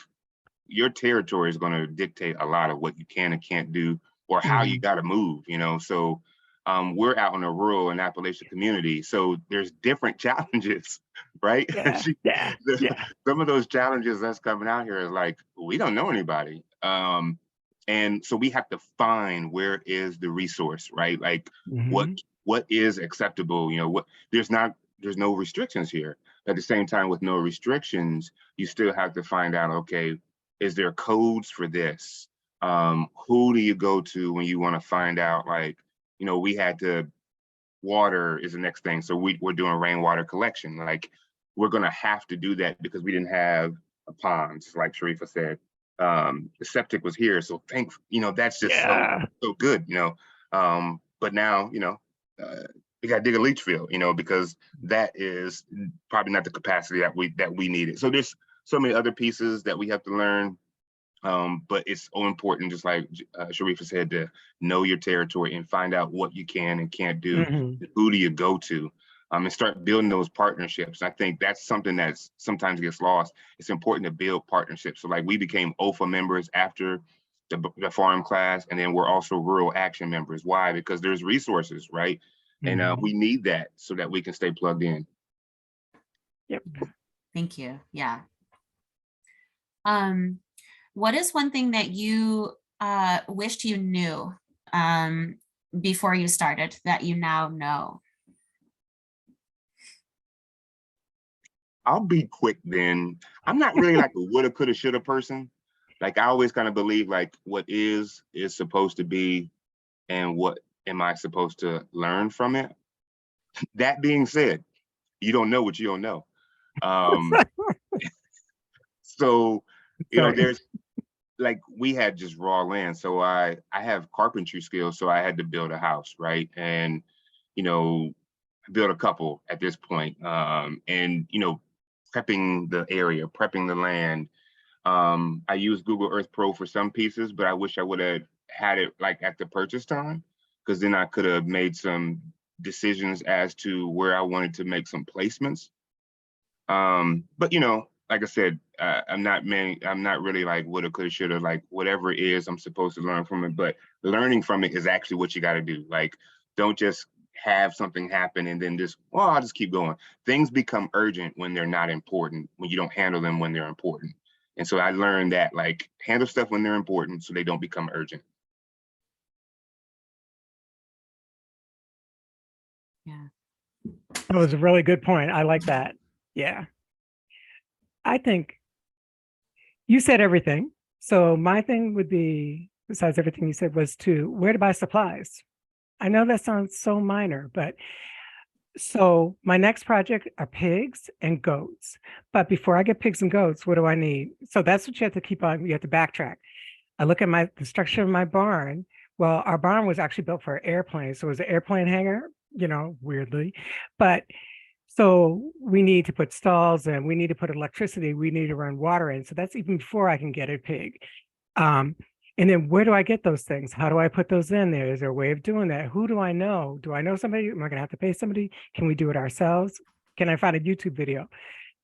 your territory, is going to dictate a lot of what you can and can't do, or how you got to move. So we're out in a rural and Appalachian community, so there's different challenges, right? Yeah. Some of those challenges that's coming out here is like, we don't know anybody. And so we have to find where is the resource, right? Like what is acceptable, there's no restrictions here. At the same time, with no restrictions, you still have to find out, okay, is there codes for this? Who do you go to when you want to find out, like, we had to, water is the next thing. So we're doing rainwater collection. Like, we're going to have to do that because we didn't have a pond, like Sharifa said. The septic was here. So that's just so good, but now, we got to dig a leach field, because that is probably not the capacity that we needed. So there's so many other pieces that we have to learn. But it's so important, just like Sharifa said, to know your territory and find out what you can and can't do. Who do you go to? And start building those partnerships. I think that's something that sometimes gets lost. It's important to build partnerships. So like we became OEFFA members after the farm class, and then we're also rural action members. Why? Because there's resources, right? And we need that so that we can stay plugged in. Yep. Thank you. Yeah. What is one thing that you wished you knew before you started that you now know? I'll be quick then. I'm not really like a woulda, coulda, shoulda person. Like, I always kind of believe like what is supposed to be, and what am I supposed to learn from it? That being said, you don't know what you don't know. So, there's like, we had just raw land. So I have carpentry skills. So I had to build a house, right? And, build a couple at this point. And, prepping the area, prepping the land. I use Google Earth Pro for some pieces, but I wish I would have had it like at the purchase time, because then I could have made some decisions as to where I wanted to make some placements. But like I said, I'm not really like woulda, coulda, shoulda, like whatever it is, I'm supposed to learn from it. But learning from it is actually what you got to do. Like, don't just have something happen and then just, well, I'll just keep going. Things become urgent when they're not important, when you don't handle them when they're important. And so I learned that, like, handle stuff when they're important so they don't become urgent. Yeah. That was a really good point. I like that. Yeah. I think you said everything. So my thing would be, besides everything you said, was to where to buy supplies. I know that sounds so minor, but so my next project are pigs and goats. But before I get pigs and goats, what do I need? So that's what you have to keep on. You have to backtrack. I look at the structure of my barn. Well, our barn was actually built for an airplane. So it was an airplane hangar, weirdly. But So we need to put stalls in, we need to put electricity, we need to run water in. So that's even before I can get a pig. And then where do I get those things? How do I put those in there? Is there a way of doing that? Who do I know? Do I know somebody? Am I going to have to pay somebody? Can we do it ourselves? Can I find a YouTube video?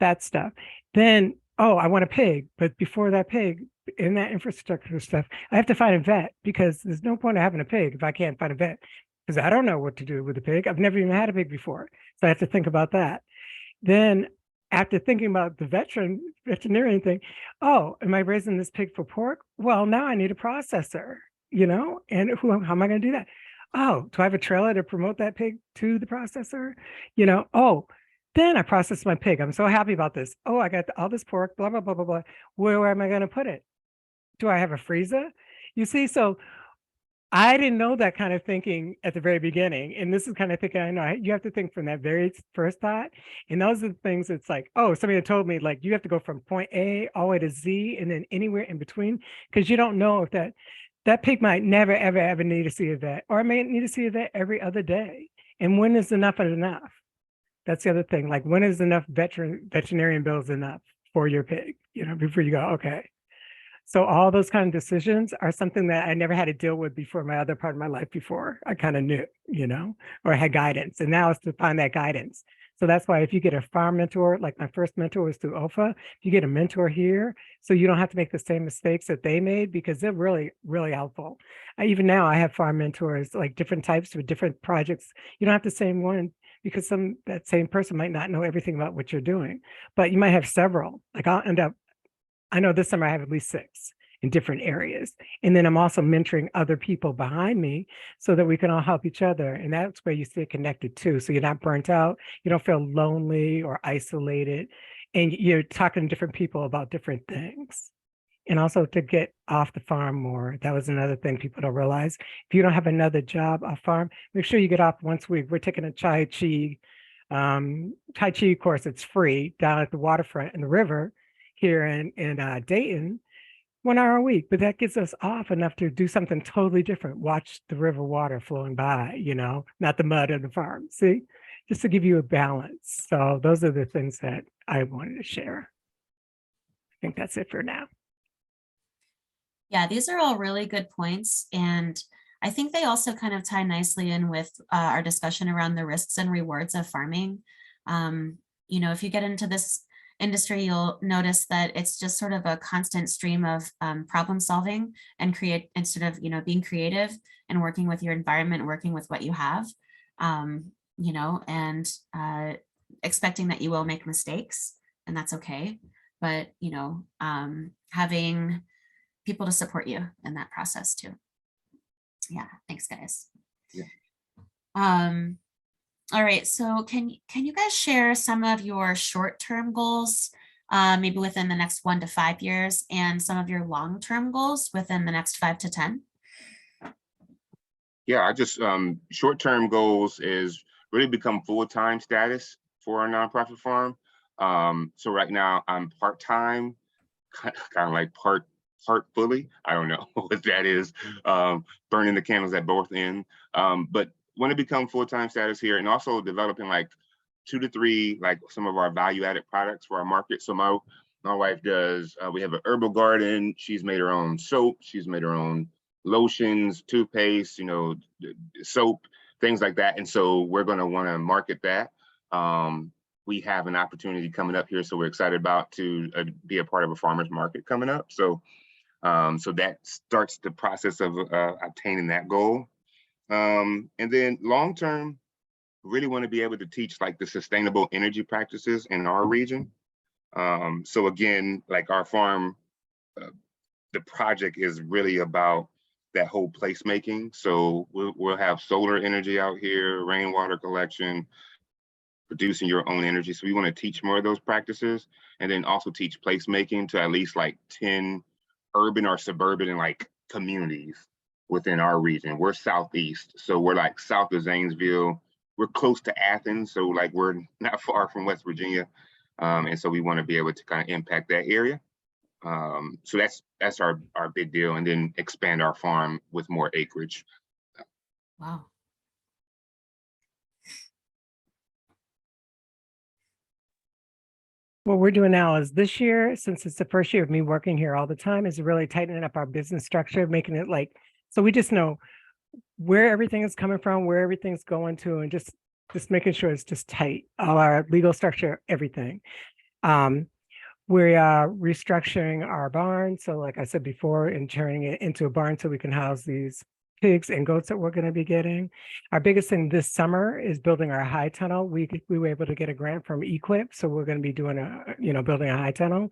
That stuff. Then, oh, I want a pig. But before that pig, in that infrastructure stuff, I have to find a vet because there's no point of having a pig if I can't find a vet because I don't know what to do with a pig. I've never even had a pig before. So I have to think about that. Then after thinking about the veterinarian thing, oh, am I raising this pig for pork? Well, now I need a processor, and how am I going to do that? Oh, do I have a trailer to promote that pig to the processor? Oh, then I process my pig. I'm so happy about this. Oh, I got all this pork, blah, blah, blah, blah, blah. Where am I going to put it? Do I have a freezer? You see, so I didn't know that kind of thinking at the very beginning. And this is kind of thinking, I know you have to think from that very first thought. And those are the things it's like, oh, somebody had told me like, you have to go from point A all the way to Z and then anywhere in between, because you don't know if that pig might never, ever, ever need to see a vet, or I may need to see a vet every other day. And when is enough enough? That's the other thing. Like, when is enough veterinarian bills enough for your pig, before you go, okay. So all those kind of decisions are something that I never had to deal with before my other part of my life before. I kind of knew, or had guidance. And now it's to find that guidance. So that's why if you get a farm mentor, like my first mentor was through OEFFA, you get a mentor here, so you don't have to make the same mistakes that they made because they're really, really helpful. Even now I have farm mentors, like different types with different projects. You don't have the same one because that same person might not know everything about what you're doing, but you might have several. Like I know this summer I have at least 6 in different areas. And then I'm also mentoring other people behind me so that we can all help each other. And that's where you stay connected too. So you're not burnt out. You don't feel lonely or isolated. And you're talking to different people about different things. And also to get off the farm more. That was another thing people don't realize. If you don't have another job off farm, make sure you get off once a week. We're taking a Tai Chi course. It's free down at the waterfront in the river here in Dayton, 1 hour a week, but that gets us off enough to do something totally different. Watch the river water flowing by, not the mud of the farm. See, just to give you a balance. So those are the things that I wanted to share. I think that's it for now. Yeah, these are all really good points. And I think they also kind of tie nicely in with our discussion around the risks and rewards of farming. If you get into this industry, you'll notice that it's just sort of a constant stream of problem solving and being creative and working with your environment, working with what you have, and expecting that you will make mistakes, and that's okay. But, having people to support you in that process too. Yeah, thanks guys. Yeah. All right, so can you guys share some of your short-term goals, maybe within the next 1 to 5 years, and some of your long-term goals within the next 5 to 10? Yeah, I just short-term goals is really become full-time status for our nonprofit farm. So right now I'm part-time, kind of like part fully. I don't know what that is. Burning the candles at both ends. But want to become full-time status here, and also developing like 2 to 3 like some of our value-added products for our market. So my wife does. We have an herbal garden. She's made her own soap. She's made her own lotions, toothpaste, soap, things like that. And so we're going to want to market that. We have an opportunity coming up here, so we're excited about to be a part of a farmers market coming up. So that starts the process of obtaining that goal. And then long term, really want to be able to teach like the sustainable energy practices in our region. So again, like our farm, the project is really about that whole placemaking. So we'll have solar energy out here, rainwater collection, producing your own energy. So we want to teach more of those practices, and then also teach placemaking to at least like 10 urban or suburban and like communities within our region. We're southeast, so we're like south of Zanesville. We're close to Athens, so like we're not far from West Virginia, and so we want to be able to kind of impact that area. So that's our big deal, and then expand our farm with more acreage. Wow. What we're doing now is this year, since it's the first year of me working here all the time, is really tightening up our business structure, making it like, so we just know where everything is coming from, where everything's going to, and just making sure it's just tight, all our legal structure, everything. We are restructuring our barn. So like I said before, and turning it into a barn so we can house these pigs and goats that we're going to be getting. Our biggest thing this summer is building our high tunnel. We were able to get a grant from EQIP. So we're going to be doing building a high tunnel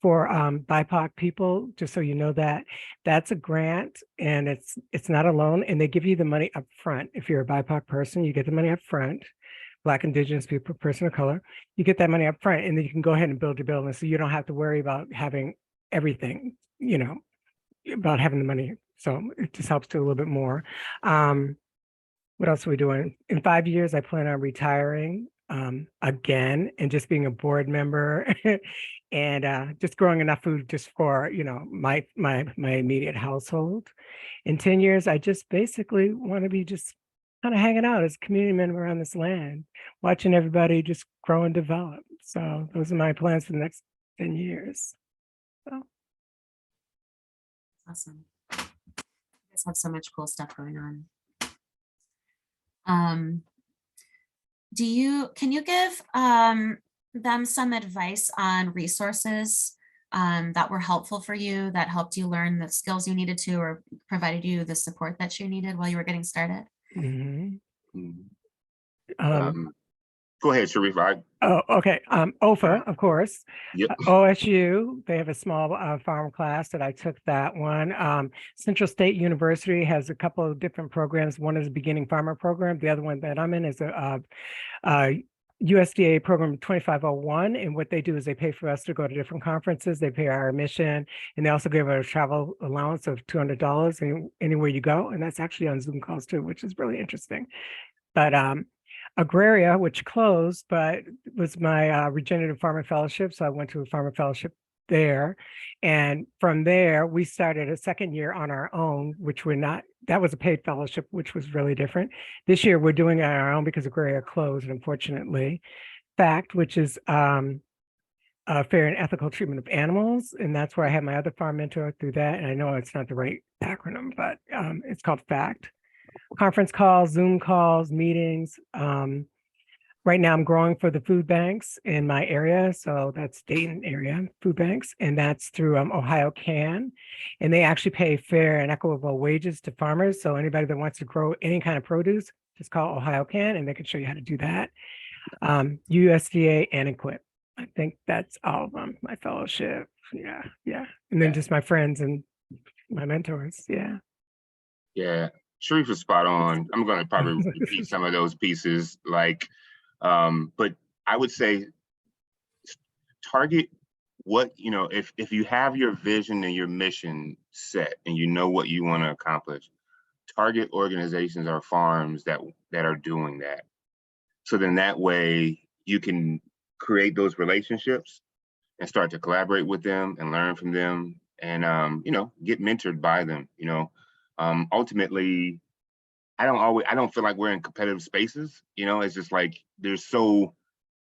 for BIPOC people, just so you know that. That's a grant, and it's not a loan, and they give you the money up front. If you're a BIPOC person, you get the money up front. Black, Indigenous people, person of color, you get that money up front, and then you can go ahead and build your building. So you don't have to worry about having everything, about having the money. So it just helps to a little bit more. What else are we doing? In 5 years, I plan on retiring again and just being a board member and just growing enough food just for, my immediate household. In 10 years, I just basically want to be just kind of hanging out as a community member around this land, watching everybody just grow and develop. So those are my plans for the next 10 years. So. Awesome. You guys have so much cool stuff going on. Can you give them some advice on resources that were helpful for you, that helped you learn the skills you needed to, or provided you the support that you needed while you were getting started? Go ahead, Sharif. Oh, okay. OEFFA, of course. Yep. OSU, they have a small farm class that I took that one. Central State University has a couple of different programs. One is a beginning farmer program. The other one that I'm in is a USDA program 2501. And what they do is they pay for us to go to different conferences. They pay our admission, and they also give a travel allowance of $200 anywhere you go. And that's actually on Zoom calls too, which is really interesting. But Agraria, which closed, but was my regenerative farmer fellowship. So I went to a farmer fellowship there. And from there, we started a second year on our own, which that was a paid fellowship, which was really different. This year, we're doing it on our own because Agraria closed, unfortunately. FACT, which is fair and ethical treatment of animals. And that's where I had my other farm mentor through that. And I know it's not the right acronym, but it's called FACT. Conference calls, Zoom calls, meetings. Right now I'm growing for the food banks in my area. So that's Dayton area food banks. And that's through Ohio Can. And they actually pay fair and equitable wages to farmers. So anybody that wants to grow any kind of produce, just call Ohio Can and they can show you how to do that. USDA and EQIP. I think that's all of them, my fellowship. Yeah. And then just my friends and my mentors. Yeah. Sharif is spot on. I'm going to probably repeat some of those pieces, but I would say target what, if you have your vision and your mission set and you know what you want to accomplish, target organizations or farms that are doing that. So then that way you can create those relationships and start to collaborate with them and learn from them and, get mentored by them, ultimately, I don't feel like we're in competitive spaces. It's just like there's so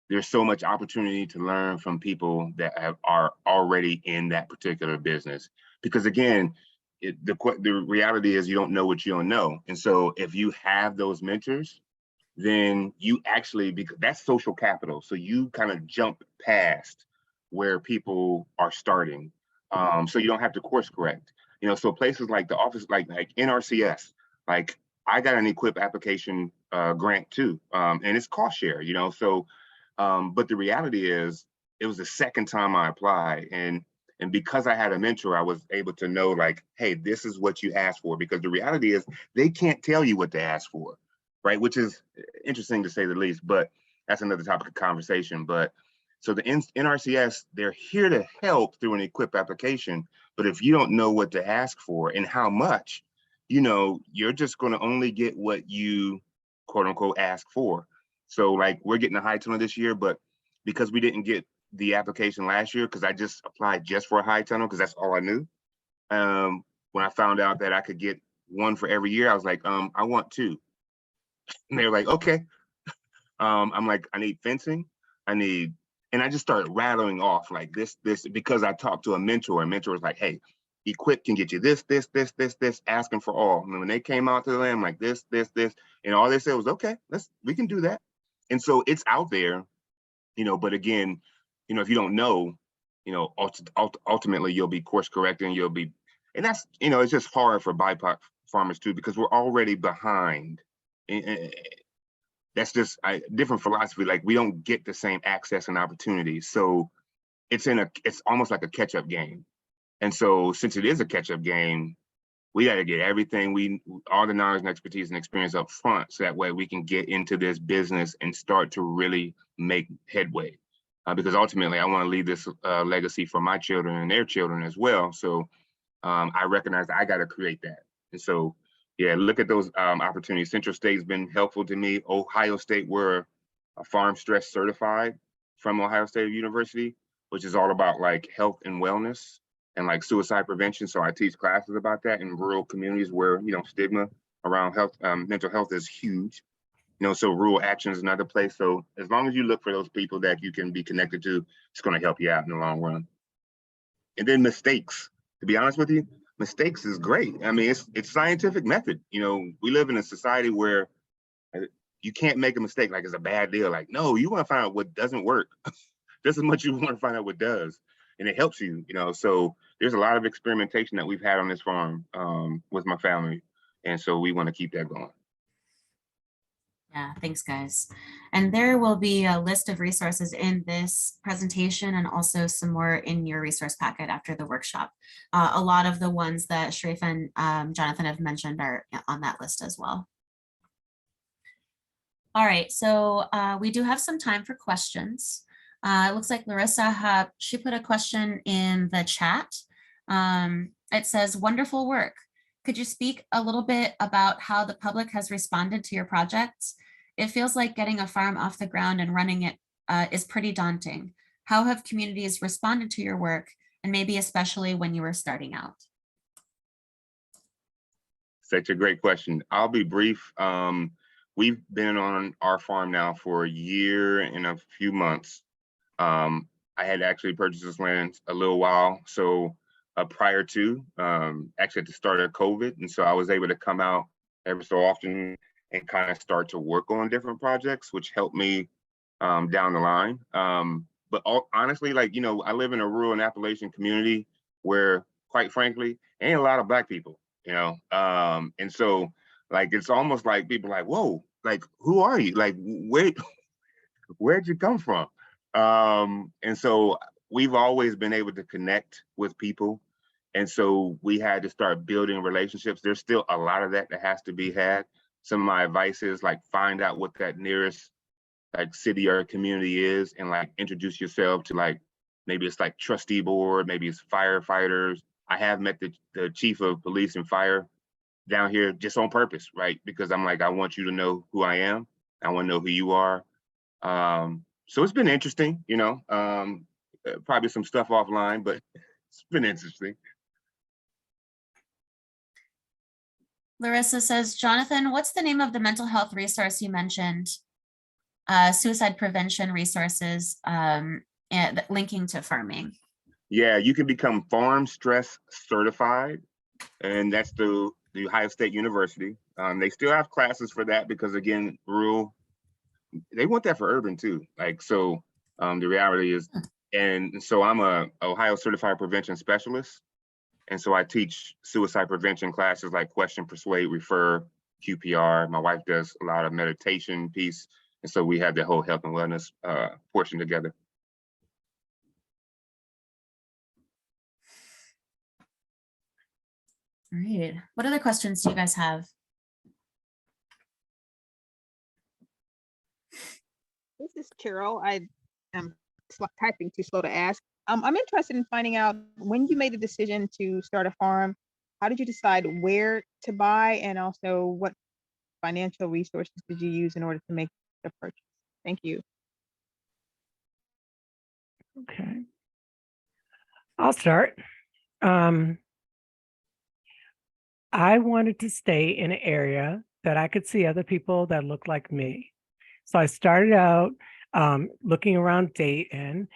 much opportunity to learn from people that are already in that particular business. Because again, the reality is you don't know what you don't know. And so if you have those mentors, then you actually, because that's social capital. So you kind of jump past where people are starting. So you don't have to course correct. So places like the office, like NRCS, like I got an EQIP application grant too, and it's cost share, so, but the reality is it was the second time I applied, and because I had a mentor, I was able to know like, hey, this is what you asked for, because the reality is they can't tell you what to ask for, right? Which is interesting to say the least, but that's another topic of conversation. But so the NRCS, they're here to help through an EQIP application, but if you don't know what to ask for and how much, you're just going to only get what you quote unquote ask for. So like we're getting a high tunnel this year, but because we didn't get the application last year, because I just applied just for a high tunnel, because that's all I knew. When I found out that I could get one for every year, I was like, I want two. And they were like, okay. I'm like, I need fencing, I need And I just started rattling off like this, because I talked to a mentor, and mentor was like, hey, Equip can get you this, asking for all. And when they came out to the land, like this, and all they said was, okay, we can do that. And so it's out there, but again, if you don't know, ultimately you'll be course correcting, and that's, it's just hard for BIPOC farmers too, because we're already behind. And that's just a different philosophy. Like, we don't get the same access and opportunities. So it's almost like a catch-up game. And so since it is a catch-up game, we got to get everything all the knowledge and expertise and experience up front, so that way we can get into this business and start to really make headway. Because ultimately, I want to leave this legacy for my children and their children as well. So I recognize I got to create that. And so, yeah, look at those opportunities. Central State's been helpful to me. Ohio State, we're farm stress certified from Ohio State University, which is all about like health and wellness and like suicide prevention. So I teach classes about that in rural communities where, stigma around health, mental health is huge. So rural action is another place. So as long as you look for those people that you can be connected to, it's going to help you out in the long run. And then mistakes, to be honest with you, mistakes is great. I mean, it's scientific method. We live in a society where you can't make a mistake like it's a bad deal. Like, no, you want to find out what doesn't work just as much as you want to find out what does. And it helps you, so there's a lot of experimentation that we've had on this farm with my family. And so we want to keep that going. Yeah, thanks, guys. And there will be a list of resources in this presentation, and also some more in your resource packet after the workshop. A lot of the ones that Sharif and Jonathan have mentioned are on that list as well. All right, so we do have some time for questions. It looks like Larissa, she put a question in the chat. It says, wonderful work. Could you speak a little bit about how the public has responded to your projects? It feels like getting a farm off the ground and running it is pretty daunting. How have communities responded to your work, and maybe especially when you were starting out? Such a great question. I'll be brief. We've been on our farm now for a year and a few months. I had actually purchased this land a little while, so prior to actually at the start of COVID, and so I was able to come out every so often and kind of start to work on different projects, which helped me down the line. But honestly, like, I live in a rural and Appalachian community where, quite frankly, ain't a lot of Black people, and so like it's almost like people like, whoa, like, who are you? Like, where'd you come from? And so we've always been able to connect with people. And so we had to start building relationships. There's still a lot of that has to be had. Some of my advice is like, find out what that nearest like city or community is, and like introduce yourself to, like, maybe it's like trustee board, maybe it's firefighters. I have met the chief of police and fire down here just on purpose, right? Because I'm like, I want you to know who I am. I want to know who you are. So it's been interesting, probably some stuff offline, but it's been interesting. Larissa says, Jonathan, what's the name of the mental health resource you mentioned? Suicide prevention resources and linking to farming. Yeah, you can become farm stress certified, and that's the Ohio State University. They still have classes for that because, again, rural, they want that for urban too. Like, so the reality is, and so I'm a Ohio certified prevention specialist. And so I teach suicide prevention classes like question, persuade, refer, QPR. My wife does a lot of meditation piece. And so we have the whole health and wellness portion together. All right. What other questions do you guys have? This is Carol. I am typing too slow to ask. I'm interested in finding out, when you made the decision to start a farm, how did you decide where to buy, and also what financial resources did you use in order to make the purchase? Thank you. Okay. I'll start. I wanted to stay in an area that I could see other people that looked like me. So I started out looking around Dayton.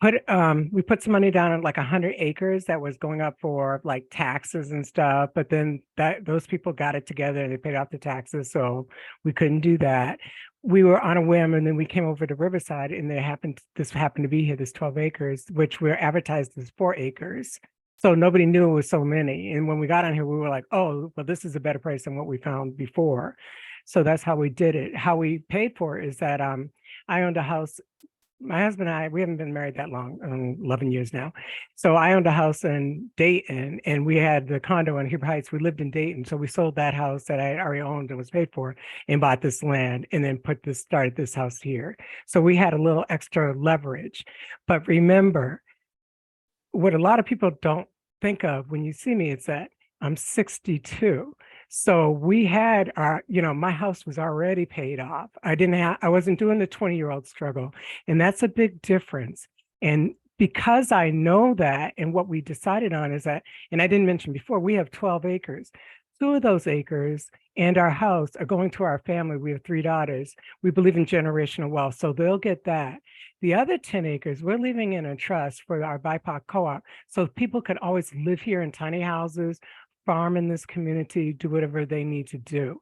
We put some money down on like 100 acres that was going up for like taxes and stuff, but then those people got it together and they paid off the taxes, so we couldn't do that. We were on a whim, and then we came over to Riverside, and this happened to be here, this 12 acres, which were advertised as 4 acres. So nobody knew it was so many. And when we got on here, we were like, oh, well, this is a better price than what we found before. So that's how we did it. How we paid for it is that I owned a house. My husband and I, we haven't been married that long, 11 years now. So I owned a house in Dayton, and we had the condo in Heber Heights. We lived in Dayton. So we sold that house that I already owned and was paid for, and bought this land, and then started this house here. So we had a little extra leverage. But remember, what a lot of people don't think of when you see me is that I'm 62. So we had my house was already paid off. I wasn't doing the 20-year-old struggle. And that's a big difference. And because I know that, and what we decided on is that, and I didn't mention before, we have 12 acres. 2 of those acres and our house are going to our family. We have 3 daughters. We believe in generational wealth, so they'll get that. The other 10 acres, we're leaving in a trust for our BIPOC co-op, so people can always live here in tiny houses, farm in this community, do whatever they need to do,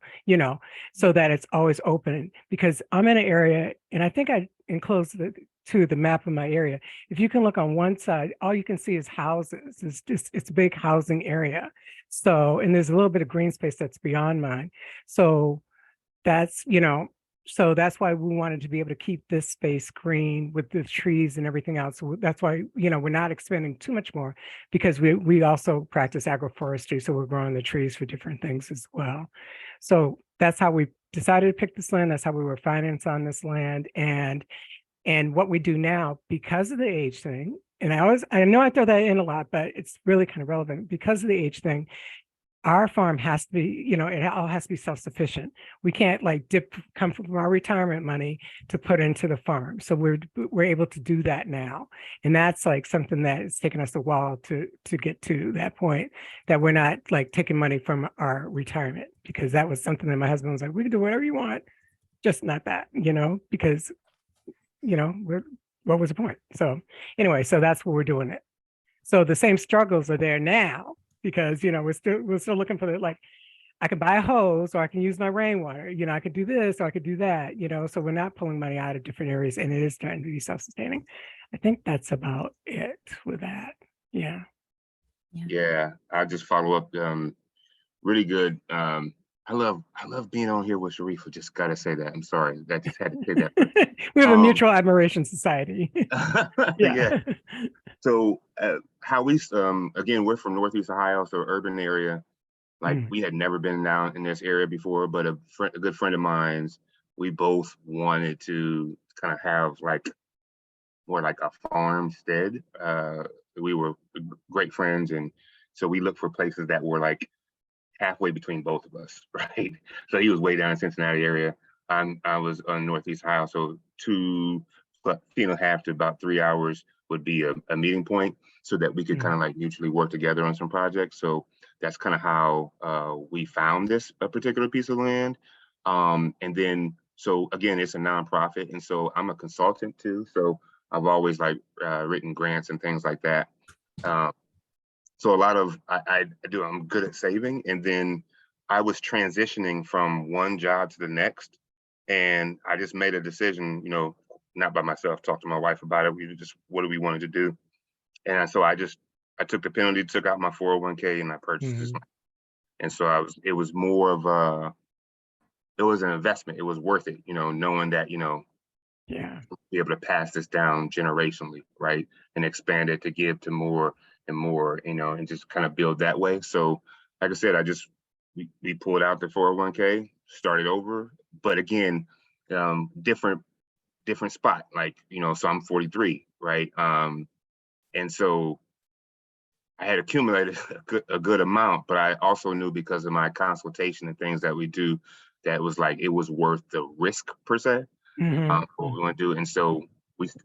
so that it's always open. Because I'm in an area, and I think I enclosed the map of my area. If you can look on one side, all you can see is houses. It's a big housing area. So, and there's a little bit of green space that's beyond mine. So that's, so that's why we wanted to be able to keep this space green with the trees and everything else. So that's why, we're not expending too much more, because we also practice agroforestry. So we're growing the trees for different things as well. So that's how we decided to pick this land. That's how we were financed on this land. And what we do now, because of the age thing, and I know I throw that in a lot, but it's really kind of relevant. Because of the age thing, our farm has to be, it all has to be self-sufficient. We can't come from our retirement money to put into the farm. So we're able to do that now. And that's like something that it's taken us a while to get to that point, that we're not like taking money from our retirement, because that was something that my husband was like, we can do whatever you want, just not that, because what was the point? So anyway, so that's what we're doing it. So the same struggles are there now, because we're still looking for I could buy a hose, or I can use my rainwater, I could do this, or I could do that, so we're not pulling money out of different areas, and it is starting to be self-sustaining. I think that's about it with that. Yeah. Yeah, I'll just follow up. Really good. I love being on here with Sharifa. Just gotta say that. I'm sorry. I just had to say that. We have a mutual admiration society. Yeah. So how we again, we're from Northeast Ohio, so urban area. Like we had never been down in this area before, but a good friend of mine's, we both wanted to kind of have more like a farmstead. We were great friends, and so we looked for places that were like halfway between both of us, right? So he was way down in Cincinnati area. I was on Northeast Ohio, so 2.5 to about 3 hours would be a meeting point, so that we could kind of like mutually work together on some projects. So that's kind of how we found this particular piece of land. And then, so again, it's a nonprofit, and so I'm a consultant too. So I've always written grants and things like that. So a lot of I'm good at saving. And then I was transitioning from one job to the next, and I just made a decision, not by myself, talked to my wife about it. We just, what do we wanted to do? And so I took the penalty, took out my 401k, and I purchased this. And so it was more of it was an investment. It was worth it, knowing that, be able to pass this down generationally, right? And expand it to give to more and more, and just kind of build that way. So like I said, we pulled out the 401k, started over, but again, different spot, so I'm 43, right? And so I had accumulated a good amount, but I also knew, because of my consultation and things that we do, that it was worth the risk per se, what we want to do. And so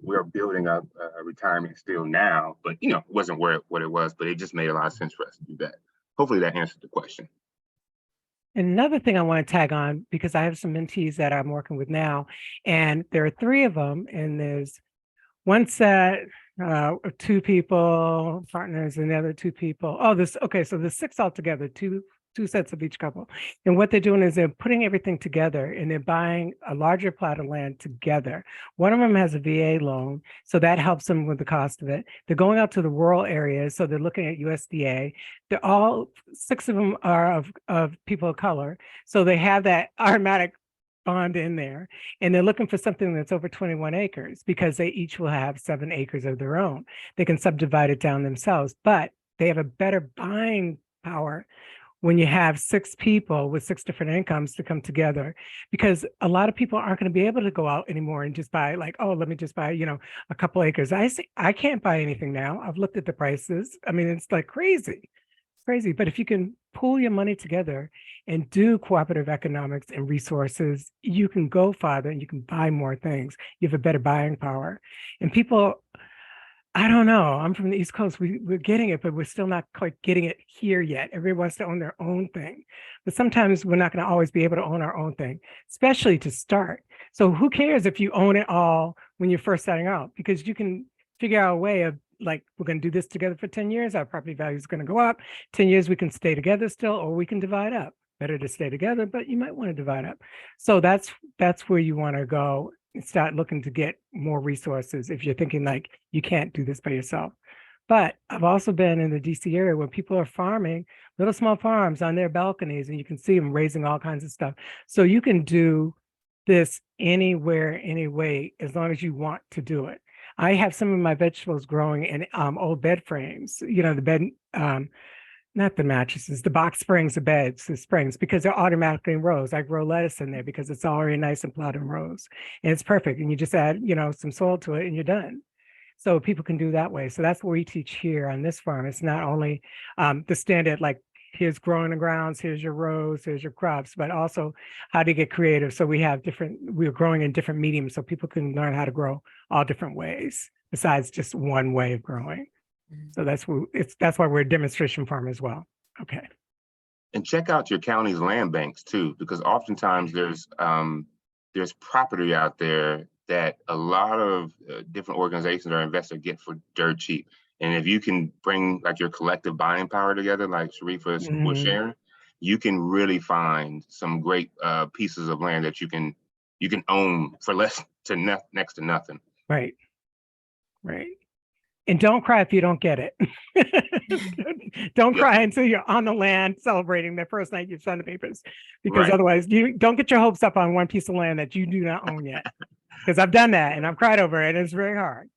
we're building up a retirement still now, but it wasn't what it was, but it just made a lot of sense for us to do that. Hopefully that answered the question. Another thing I want to tag on, because I have some mentees that I'm working with now, and there are 3 of them, and there's one set of 2 people, partners, and the other 2 people. Oh, okay, so there's 6 altogether, two sets of each couple. And what they're doing is they're putting everything together and they're buying a larger plot of land together. One of them has a VA loan, so that helps them with the cost of it. They're going out to the rural areas, so they're looking at USDA. They're all 6 of them are of people of color, so they have that automatic bond in there, and they're looking for something that's over 21 acres because they each will have 7 acres of their own. They can subdivide it down themselves, but they have a better buying power when you have 6 people with 6 different incomes to come together, because a lot of people aren't going to be able to go out anymore and just buy like, oh, let me just buy, a couple acres. I can't buy anything now. I've looked at the prices. I mean, it's like crazy. Crazy. But if you can pool your money together and do cooperative economics and resources, you can go farther and you can buy more things. You have a better buying power. And people, I don't know, I'm from the East Coast. We're getting it, but we're still not quite getting it here yet. Everybody wants to own their own thing. But sometimes we're not going to always be able to own our own thing, especially to start. So who cares if you own it all when you're first starting out? Because you can figure out a way of, like, we're going to do this together for 10 years. Our property value is going to go up. 10 years, we can stay together still, or we can divide up. Better to stay together, but you might want to divide up. So that's where you want to go and start looking to get more resources if you're thinking like you can't do this by yourself. But I've also been in the DC area where people are farming little small farms on their balconies, and you can see them raising all kinds of stuff. So you can do this anywhere, any way, as long as you want to do it. I have some of my vegetables growing in old bed frames, the bed, not the mattresses, the box springs, the springs, because they're automatically in rows. I grow lettuce in there because it's already nice and plowed in rows, and it's perfect. And you just add, some soil to it and you're done. So people can do that way. So that's what we teach here on this farm. It's not only the standard, like, here's growing the grounds, here's your rows, here's your crops, but also how to get creative. So we're growing in different mediums so people can learn how to grow all different ways besides just one way of growing. So that's why we're a demonstration farm as well. Okay. And check out your county's land banks too, because oftentimes there's property out there that a lot of different organizations or investors get for dirt cheap. And if you can bring like your collective buying power together, like Sharifa was sharing, you can really find some great pieces of land that you can own for less to next to nothing. Right. Right. And don't cry if you don't get it. Don't cry until you're on the land celebrating the first night you've signed the papers, because otherwise you don't get your hopes up on one piece of land that you do not own yet. Because I've done that and I've cried over it. And it's very hard.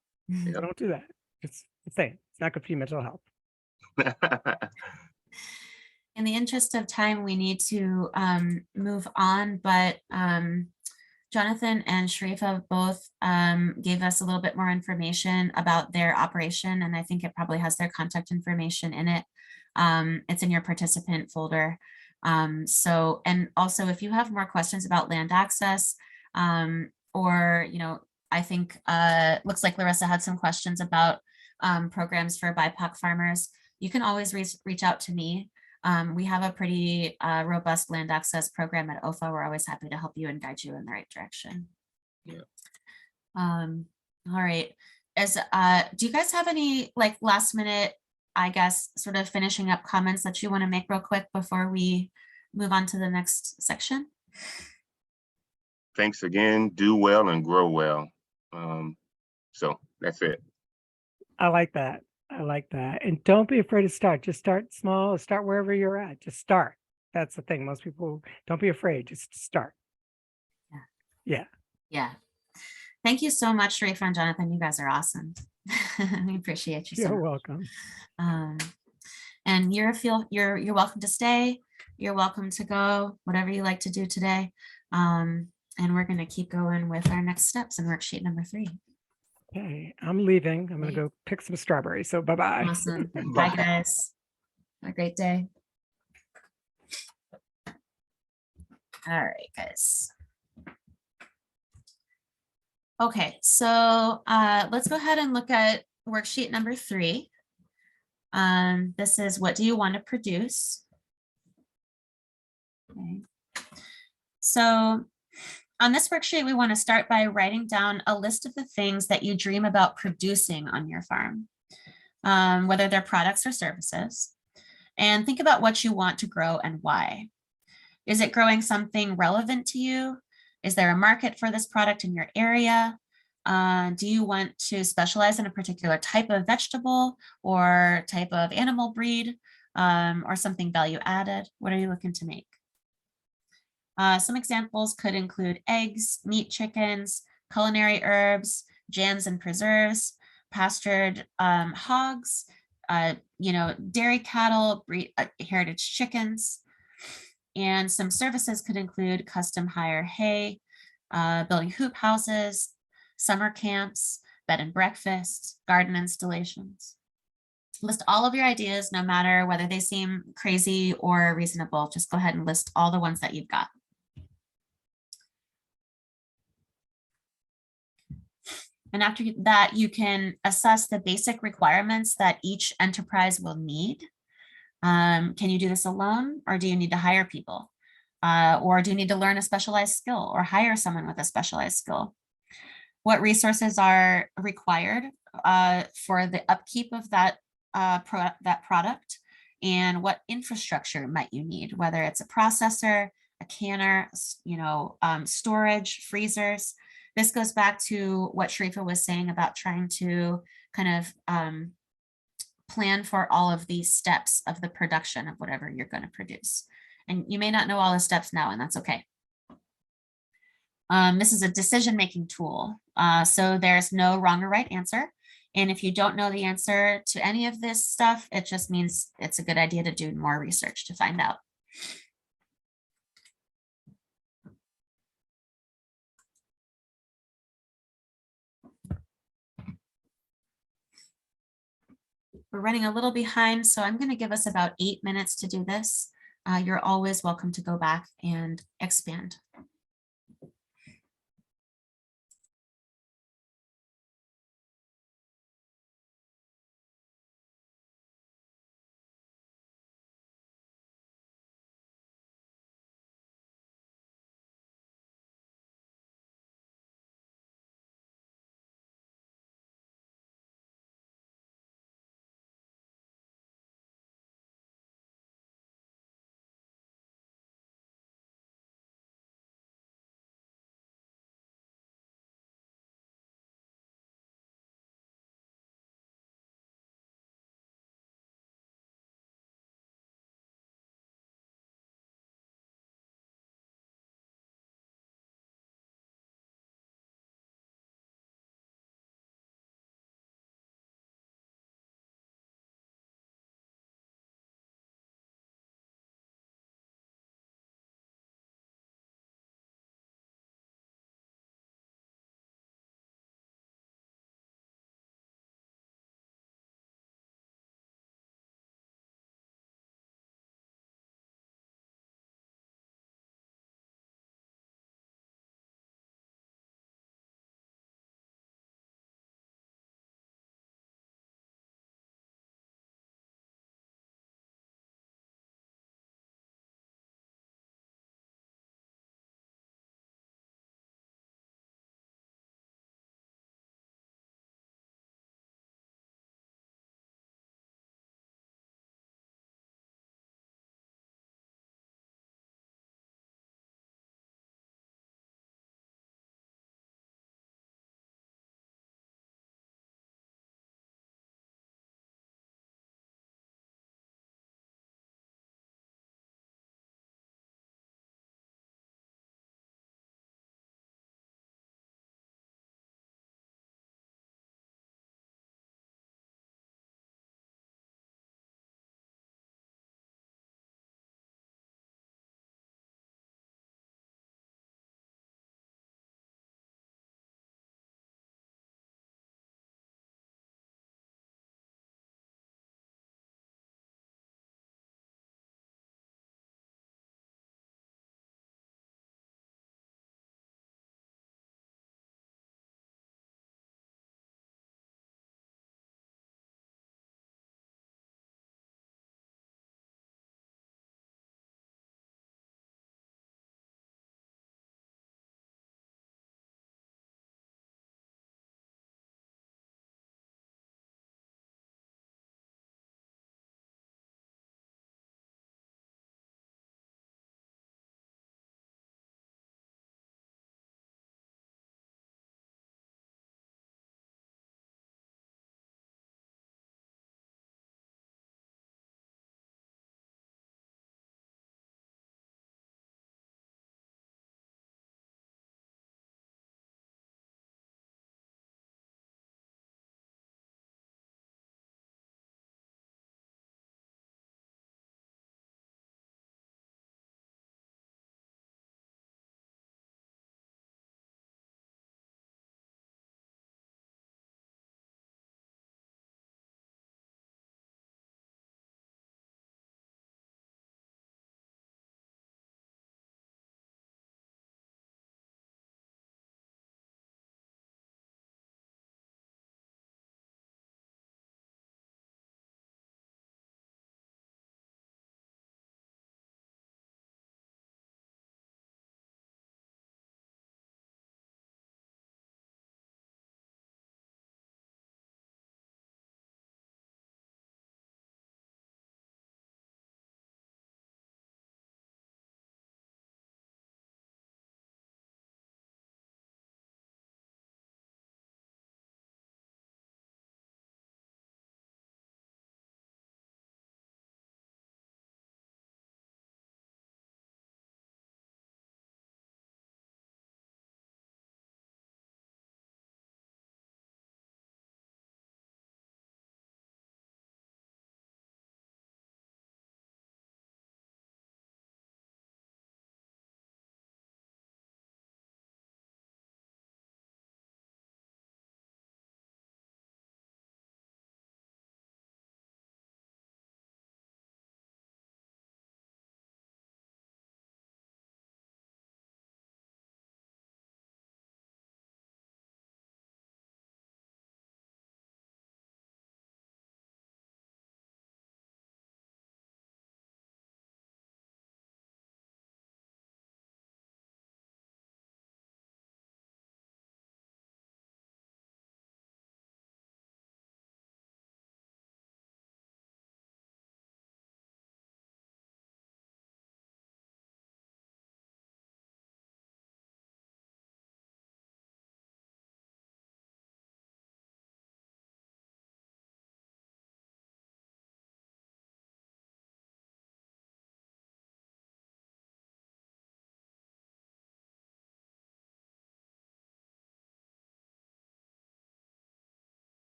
So don't do that. Just say it. It's not good for your mental health. In the interest of time, we need to move on, but Jonathan and Sharifa both gave us a little bit more information about their operation, and I think it probably has their contact information in it. It's in your participant folder. So, and also if you have more questions about land access, or, I think looks like Larissa had some questions about programs for BIPOC farmers, you can always reach out to me. We have a pretty robust land access program at OEFFA. We're always happy to help you and guide you in the right direction. Yeah. All right. Do you guys have any like last minute, I guess, sort of finishing up comments that you want to make real quick before we move on to the next section? Thanks again. Do well and grow well. So that's it. I like that. I like that. And don't be afraid to start. Just start small. Start wherever you're at. Just start. That's the thing. Most people don't be afraid. Just start. Yeah. Thank you so much, Sharifa and Jonathan. You guys are awesome. We appreciate you so much. You're welcome. And you're welcome to stay. You're welcome to go, whatever you like to do today. And we're going to keep going with our next steps in worksheet number 3. Okay, I'm leaving. I'm going to go pick some strawberries. So bye-bye. Awesome. Bye, guys. Have a great day. All right, guys. Okay, so let's go ahead and look at worksheet number 3. This is, what do you want to produce? Okay. So on this worksheet, we want to start by writing down a list of the things that you dream about producing on your farm, whether they're products or services, and think about what you want to grow and why. Is it growing something relevant to you? Is there a market for this product in your area? Do you want to specialize in a particular type of vegetable or type of animal breed, or something value added? What are you looking to make? Some examples could include eggs, meat chickens, culinary herbs, jams and preserves, pastured hogs, dairy cattle, heritage chickens. And some services could include custom hire hay, building hoop houses, summer camps, bed and breakfast, garden installations. List all of your ideas, no matter whether they seem crazy or reasonable. Just go ahead and list all the ones that you've got. And after that, you can assess the basic requirements that each enterprise will need. Can you do this alone, or do you need to hire people? Or do you need to learn a specialized skill or hire someone with a specialized skill? What resources are required for the upkeep of that product? And what infrastructure might you need, whether it's a processor, a canner, storage, freezers. This goes back to what Sharifa was saying about trying to kind of plan for all of these steps of the production of whatever you're going to produce. And you may not know all the steps now, and that's okay. This is a decision-making tool. So there's no wrong or right answer. And if you don't know the answer to any of this stuff, it just means it's a good idea to do more research to find out. We're running a little behind, so I'm going to give us about 8 minutes to do this. You're always welcome to go back and expand.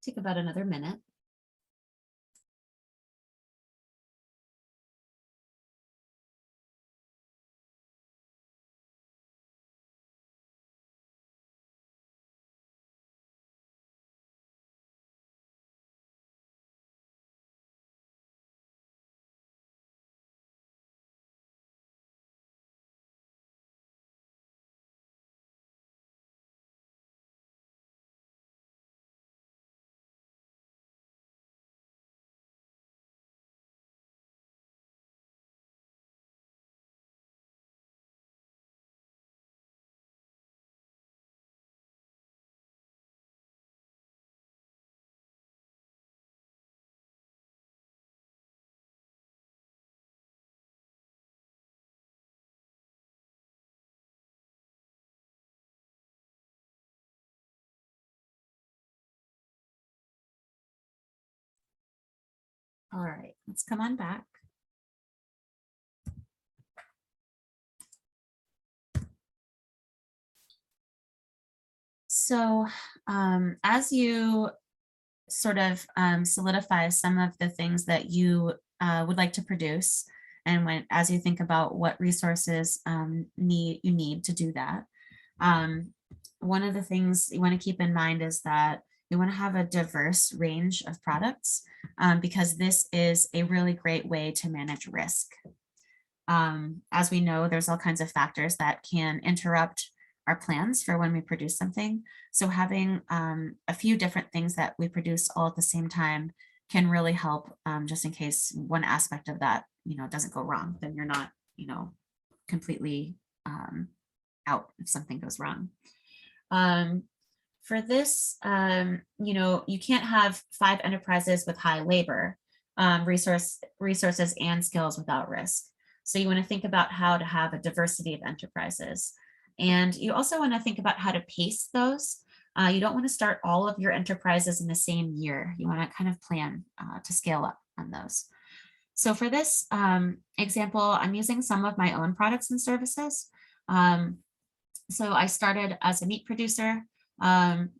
Take about another minute. All right, let's come on back. So as you sort of solidify some of the things that you would like to produce, and as you think about what resources you need to do that, one of the things you want to keep in mind is that you want to have a diverse range of products because this is a really great way to manage risk. As we know, there's all kinds of factors that can interrupt our plans for when we produce something. So having a few different things that we produce all at the same time can really help, just in case one aspect of that, doesn't go wrong, then you're not, completely out if something goes wrong. For this, you can't have 5 enterprises with high labor resources and skills without risk. So you want to think about how to have a diversity of enterprises. And you also want to think about how to pace those. You don't want to start all of your enterprises in the same year. You want to kind of plan to scale up on those. So for this example, I'm using some of my own products and services. So I started as a meat producer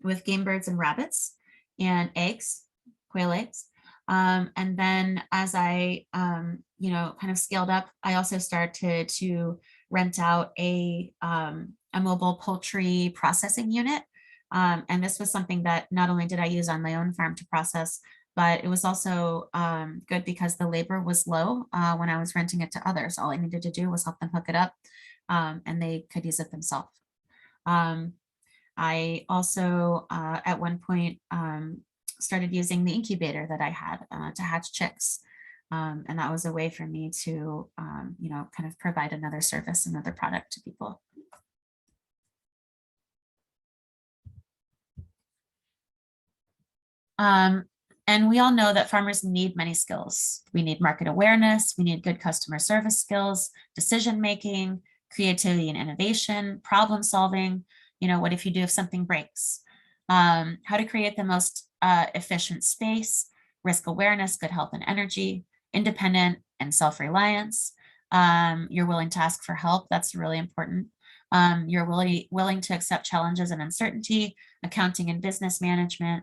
with game birds and rabbits and eggs, quail eggs. And then as I, kind of scaled up, I also started to rent out a mobile poultry processing unit. And this was something that not only did I use on my own farm to process, but it was also good because the labor was low when I was renting it to others. All I needed to do was help them hook it up and they could use it themselves. I also, at one point, started using the incubator that I had to hatch chicks. And that was a way for me to, kind of provide another service, another product to people. And we all know that farmers need many skills. We need market awareness, we need good customer service skills, decision-making, creativity and innovation, problem solving. What if you do if something breaks? How to create the most efficient space, risk awareness, good health and energy, independent and self-reliance. You're willing to ask for help. That's really important. You're willing to accept challenges and uncertainty, accounting and business management,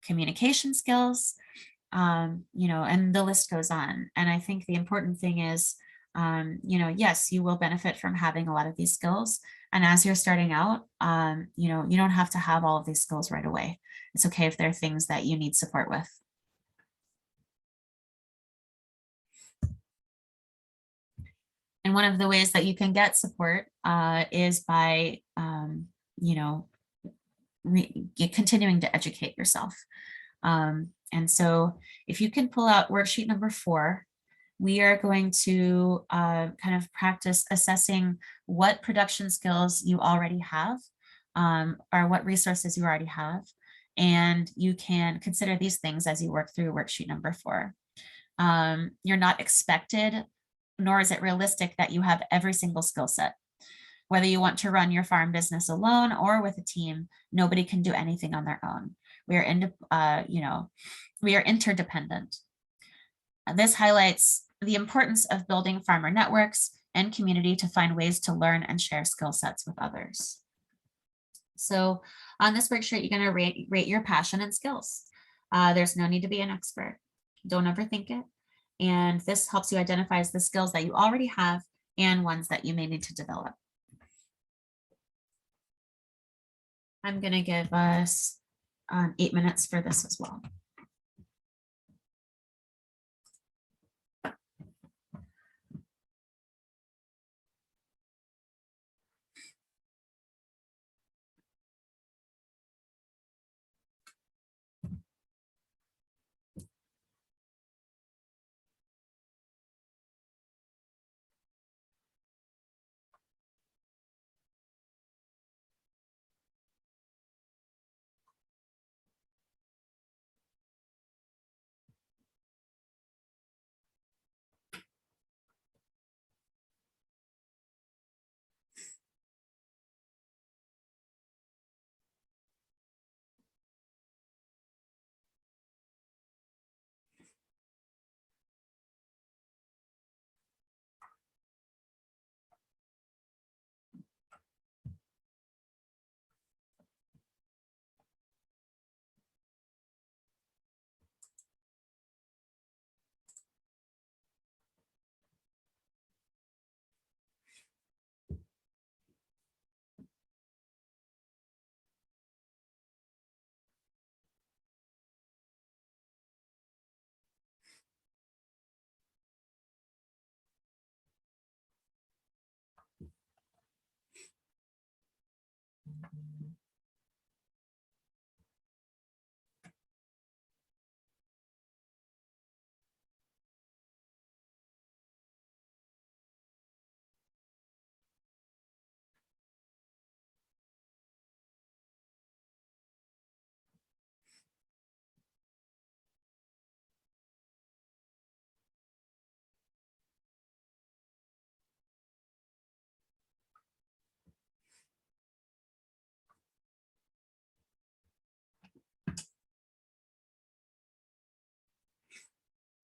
communication skills, and the list goes on. And I think the important thing is, yes, you will benefit from having a lot of these skills. And as you're starting out, you don't have to have all of these skills right away. It's okay if there are things that you need support with. And one of the ways that you can get support is by, continuing to educate yourself. And so if you can pull out worksheet number 4, we are going to kind of practice assessing what production skills you already have or what resources you already have. And you can consider these things as you work through worksheet number 4. You're not expected, nor is it realistic that you have every single skill set. Whether you want to run your farm business alone or with a team, nobody can do anything on their own. We are interdependent. This highlights the importance of building farmer networks and community to find ways to learn and share skill sets with others. So on this worksheet, you're going to rate your passion and skills. There's no need to be an expert. Don't overthink it. And this helps you identify the skills that you already have and ones that you may need to develop. I'm going to give us 8 minutes for this as well.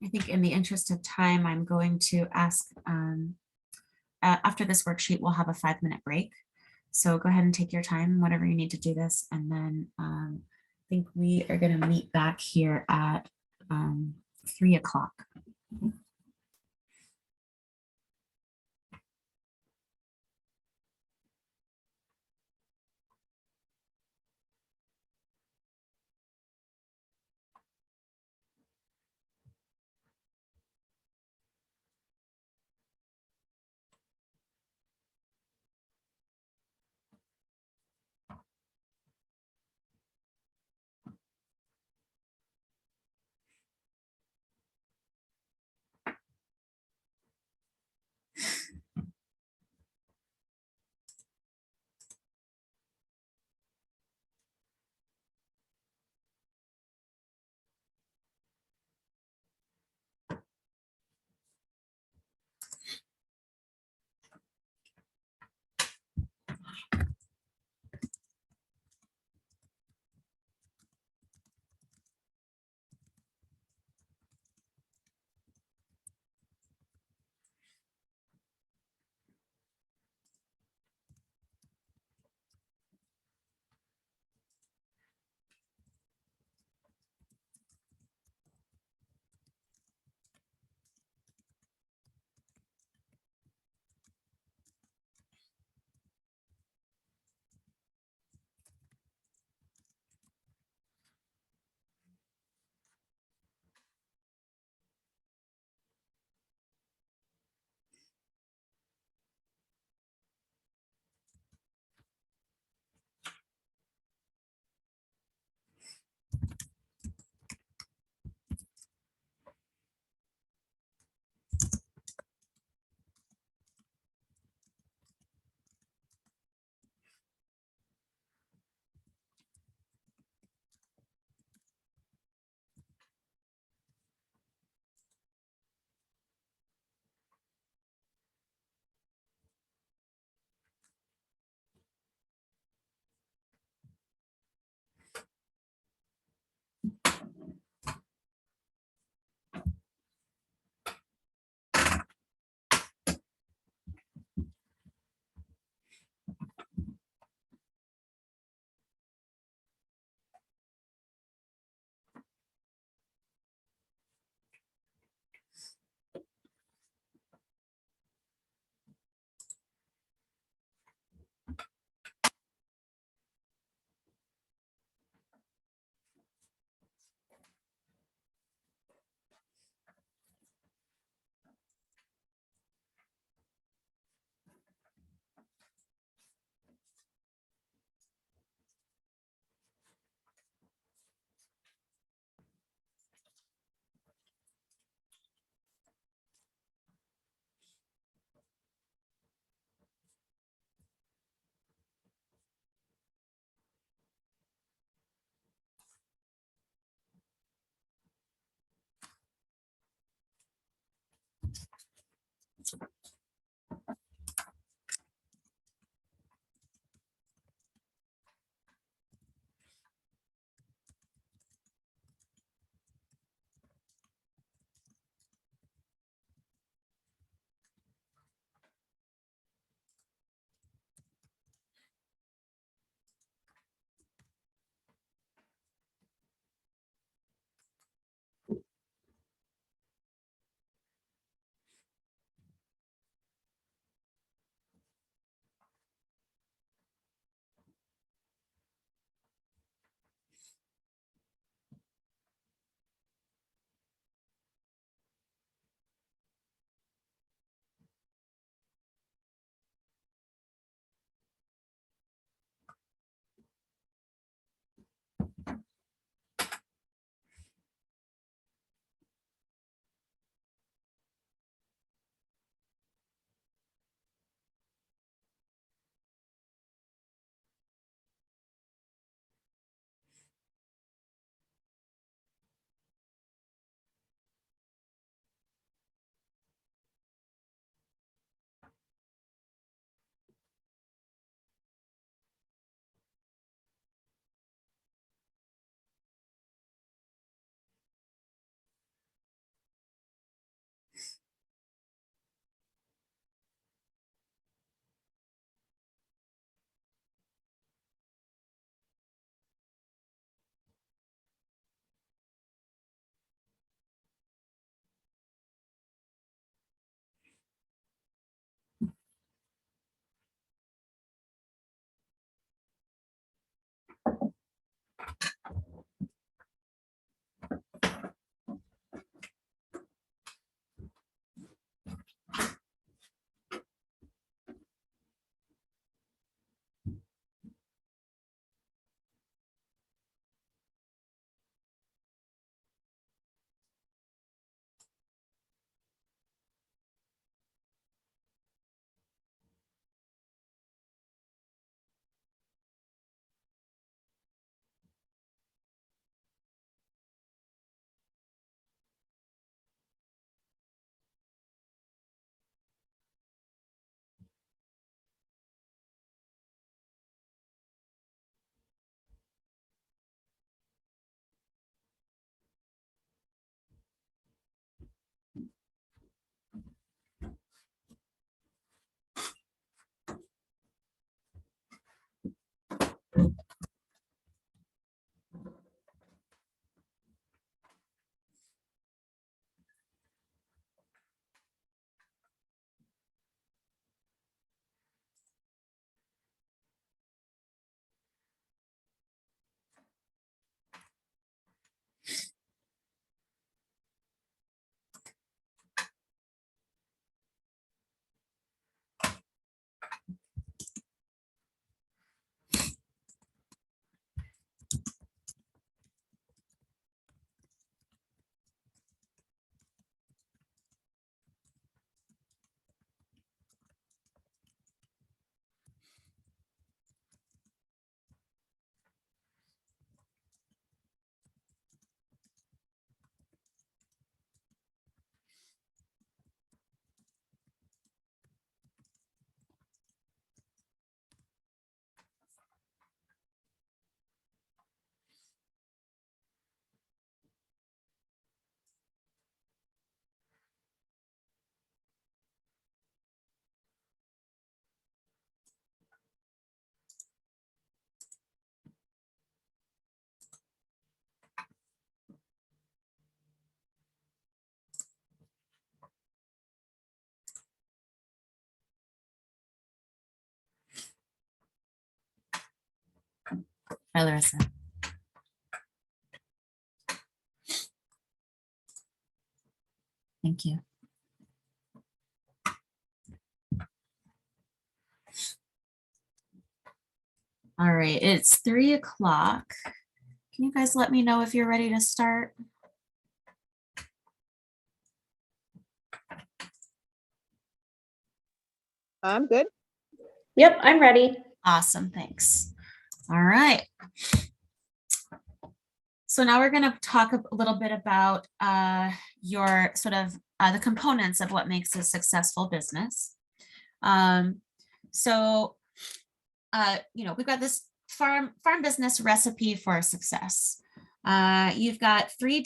I think in the interest of time, I'm going to ask, after this worksheet, we'll have a 5-minute break. So go ahead and take your time, whatever you need to do this. And then I think we are going to meet back here at 3 o'clock. Hi, Larissa. Thank you. All right, it's 3 o'clock. Can you guys let me know if you're ready to start? I'm good. Yep, I'm ready. Awesome, thanks. All right. So now we're going to talk a little bit about your sort of the components of what makes a successful business. So, we've got this farm business recipe for success. You've got three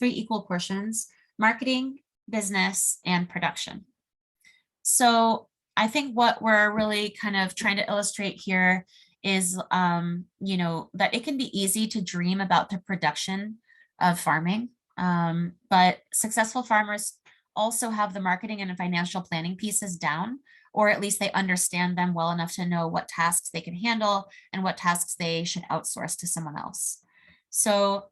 equal portions: marketing, business, and production. So I think what we're really kind of trying to illustrate here is, that it can be easy to dream about the production of farming, but successful farmers also have the marketing and financial planning pieces down, or at least they understand them well enough to know what tasks they can handle and what tasks they should outsource to someone else. So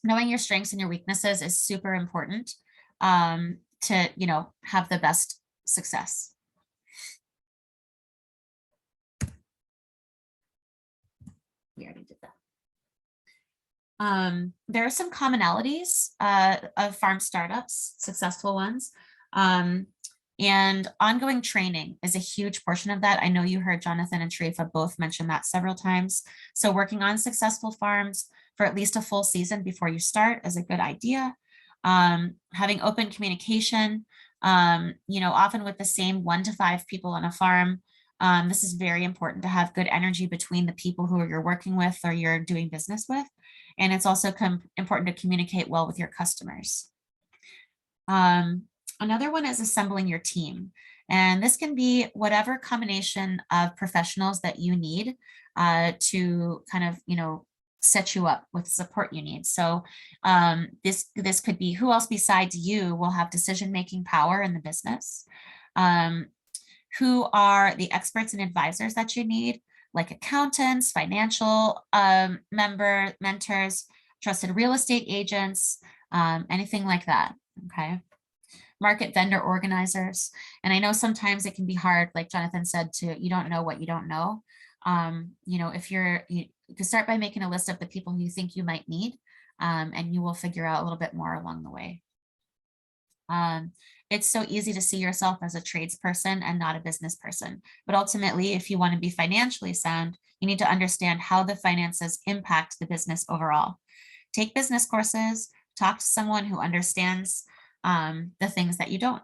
knowing your strengths and your weaknesses is super important to, have the best success. We already did that. There are some commonalities of farm startups, successful ones. And ongoing training is a huge portion of that. I know you heard Jonathan and Sharifa both mention that several times. So working on successful farms for at least a full season before you start is a good idea. Having open communication, often with the same 1 to 5 people on a farm. This is very important to have good energy between the people who you're working with or you're doing business with. And it's also important to communicate well with your customers. Another one is assembling your team. And this can be whatever combination of professionals that you need to kind of, set you up with support you need. So this could be who else besides you will have decision-making power in the business. Who are the experts and advisors that you need, like accountants, financial mentors, trusted real estate agents, anything like that, okay? Market vendor organizers. And I know sometimes it can be hard, like Jonathan said, you don't know what you don't know. If you can start by making a list of the people who you think you might need, and you will figure out a little bit more along the way. It's so easy to see yourself as a tradesperson and not a business person. But ultimately, if you want to be financially sound, you need to understand how the finances impact the business overall. Take business courses, talk to someone who understands the things that you don't.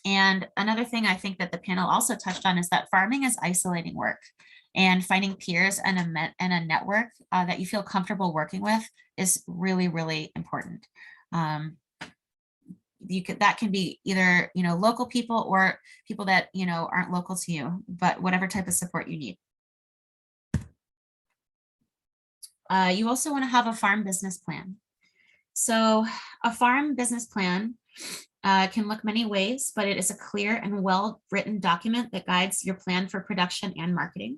And another thing I think that the panel also touched on is that farming is isolating work, and finding peers and a network that you feel comfortable working with is really, really important. That can be either, local people or people that, aren't local to you, but whatever type of support you need. You also want to have a farm business plan. So a farm business plan can look many ways, but it is a clear and well-written document that guides your plan for production and marketing.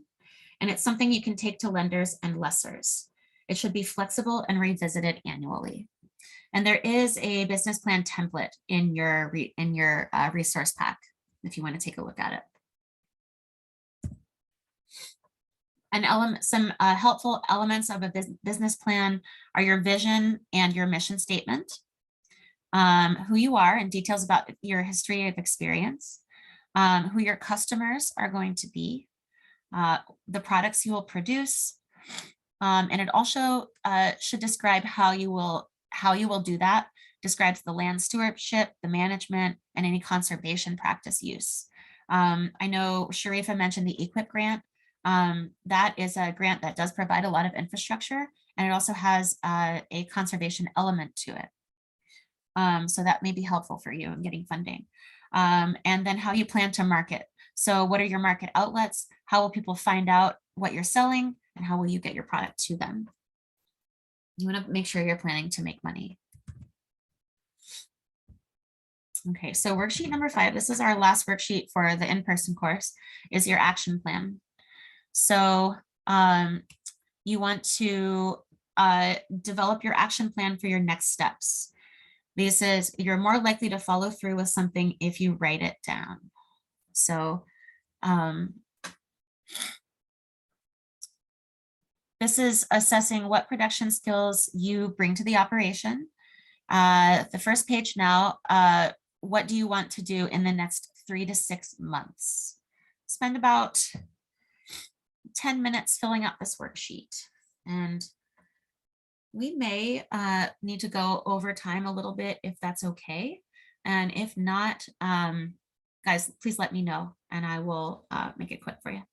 And it's something you can take to lenders and lessors. It should be flexible and revisited annually. And there is a business plan template in your resource pack if you want to take a look at it. Some helpful elements of a business plan are your vision and your mission statement, who you are and details about your history of experience, who your customers are going to be, the products you will produce, and it also should describe how you will do that, describes the land stewardship, the management, and any conservation practice use. I know Sharifa mentioned the EQIP grant. That is a grant that does provide a lot of infrastructure, and it also has a conservation element to it. So that may be helpful for you in getting funding. And then how you plan to market. So what are your market outlets? How will people find out what you're selling? And how will you get your product to them? You want to make sure you're planning to make money. Okay, so worksheet number 5, this is our last worksheet for the in-person course, is your action plan. So you want to develop your action plan for your next steps. This is, you're more likely to follow through with something if you write it down. So this is assessing what production skills you bring to the operation. The first page now, what do you want to do in the next 3 to 6 months? Spend about 10 minutes filling out this worksheet. And we may need to go over time a little bit if that's okay. And if not, guys, please let me know and I will make it quick for you.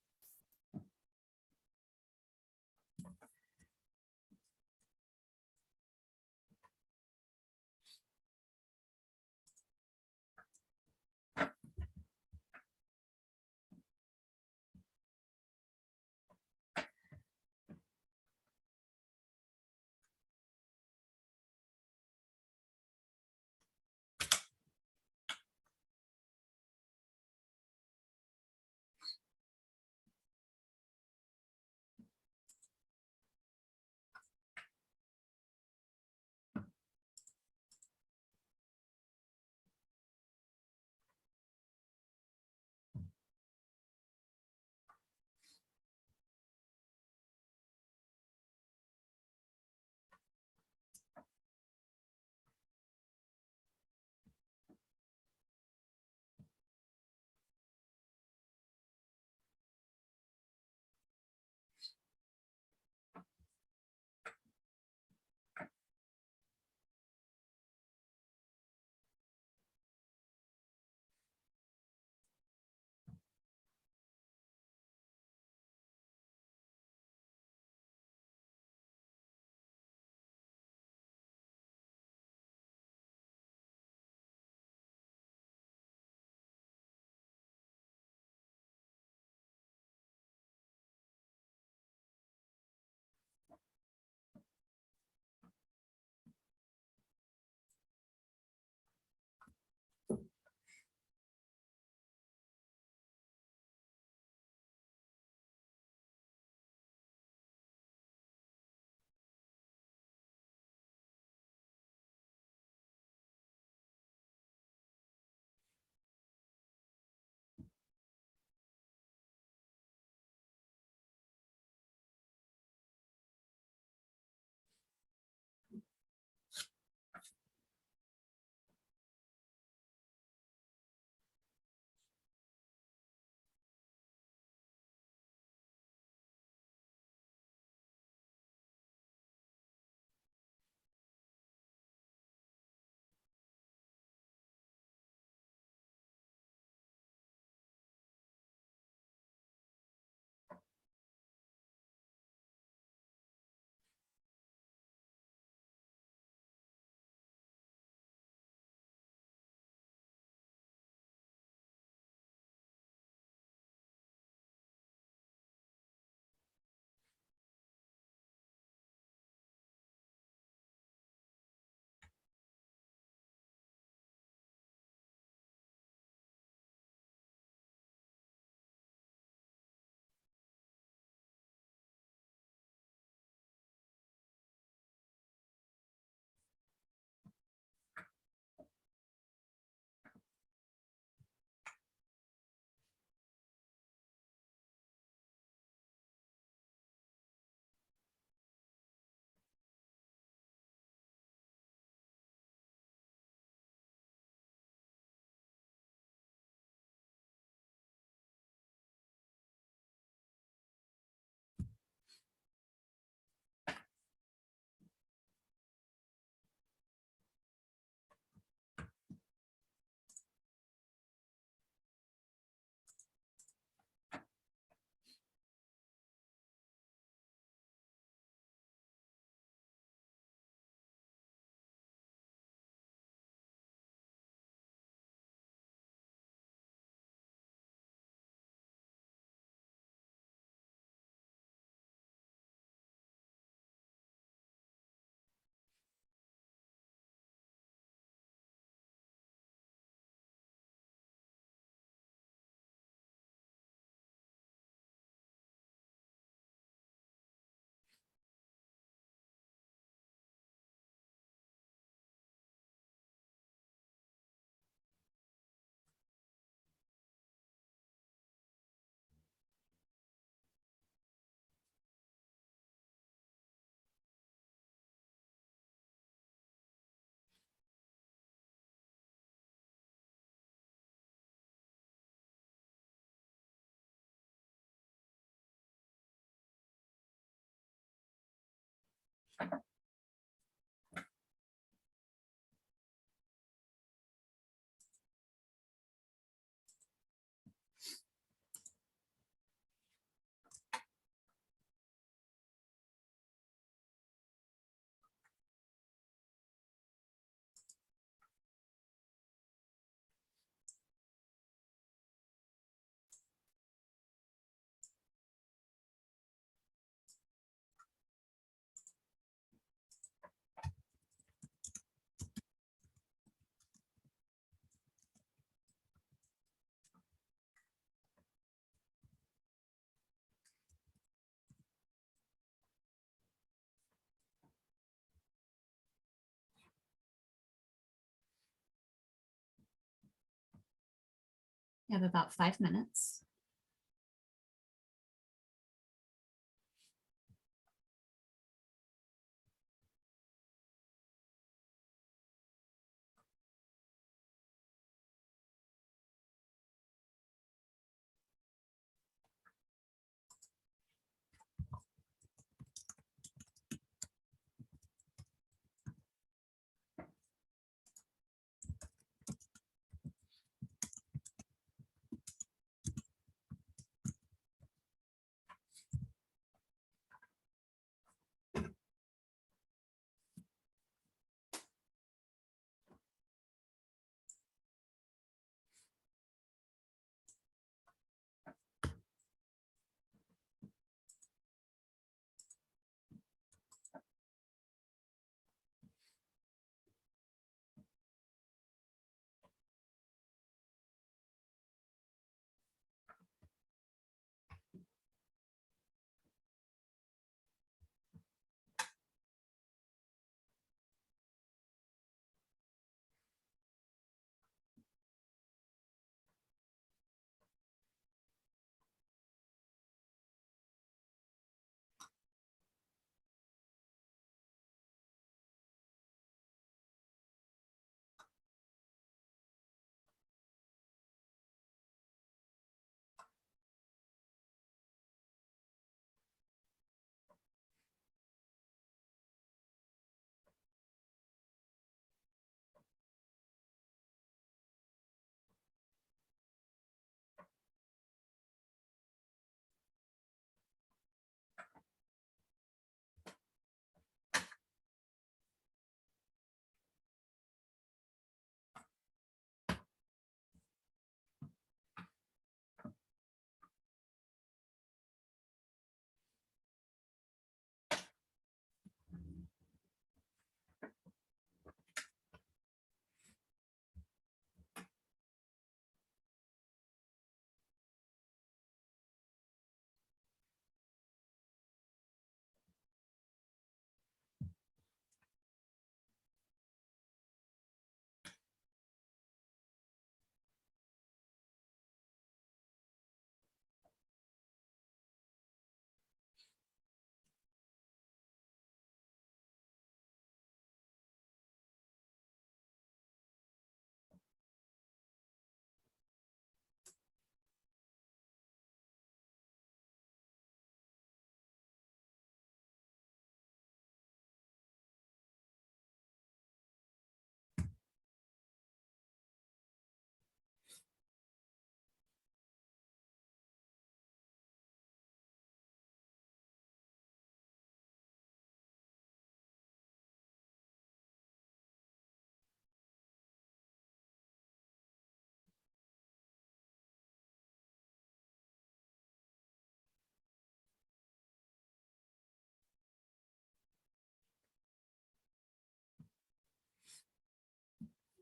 You have about 5 minutes.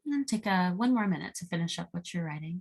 And take 1 more minute to finish up what you're writing.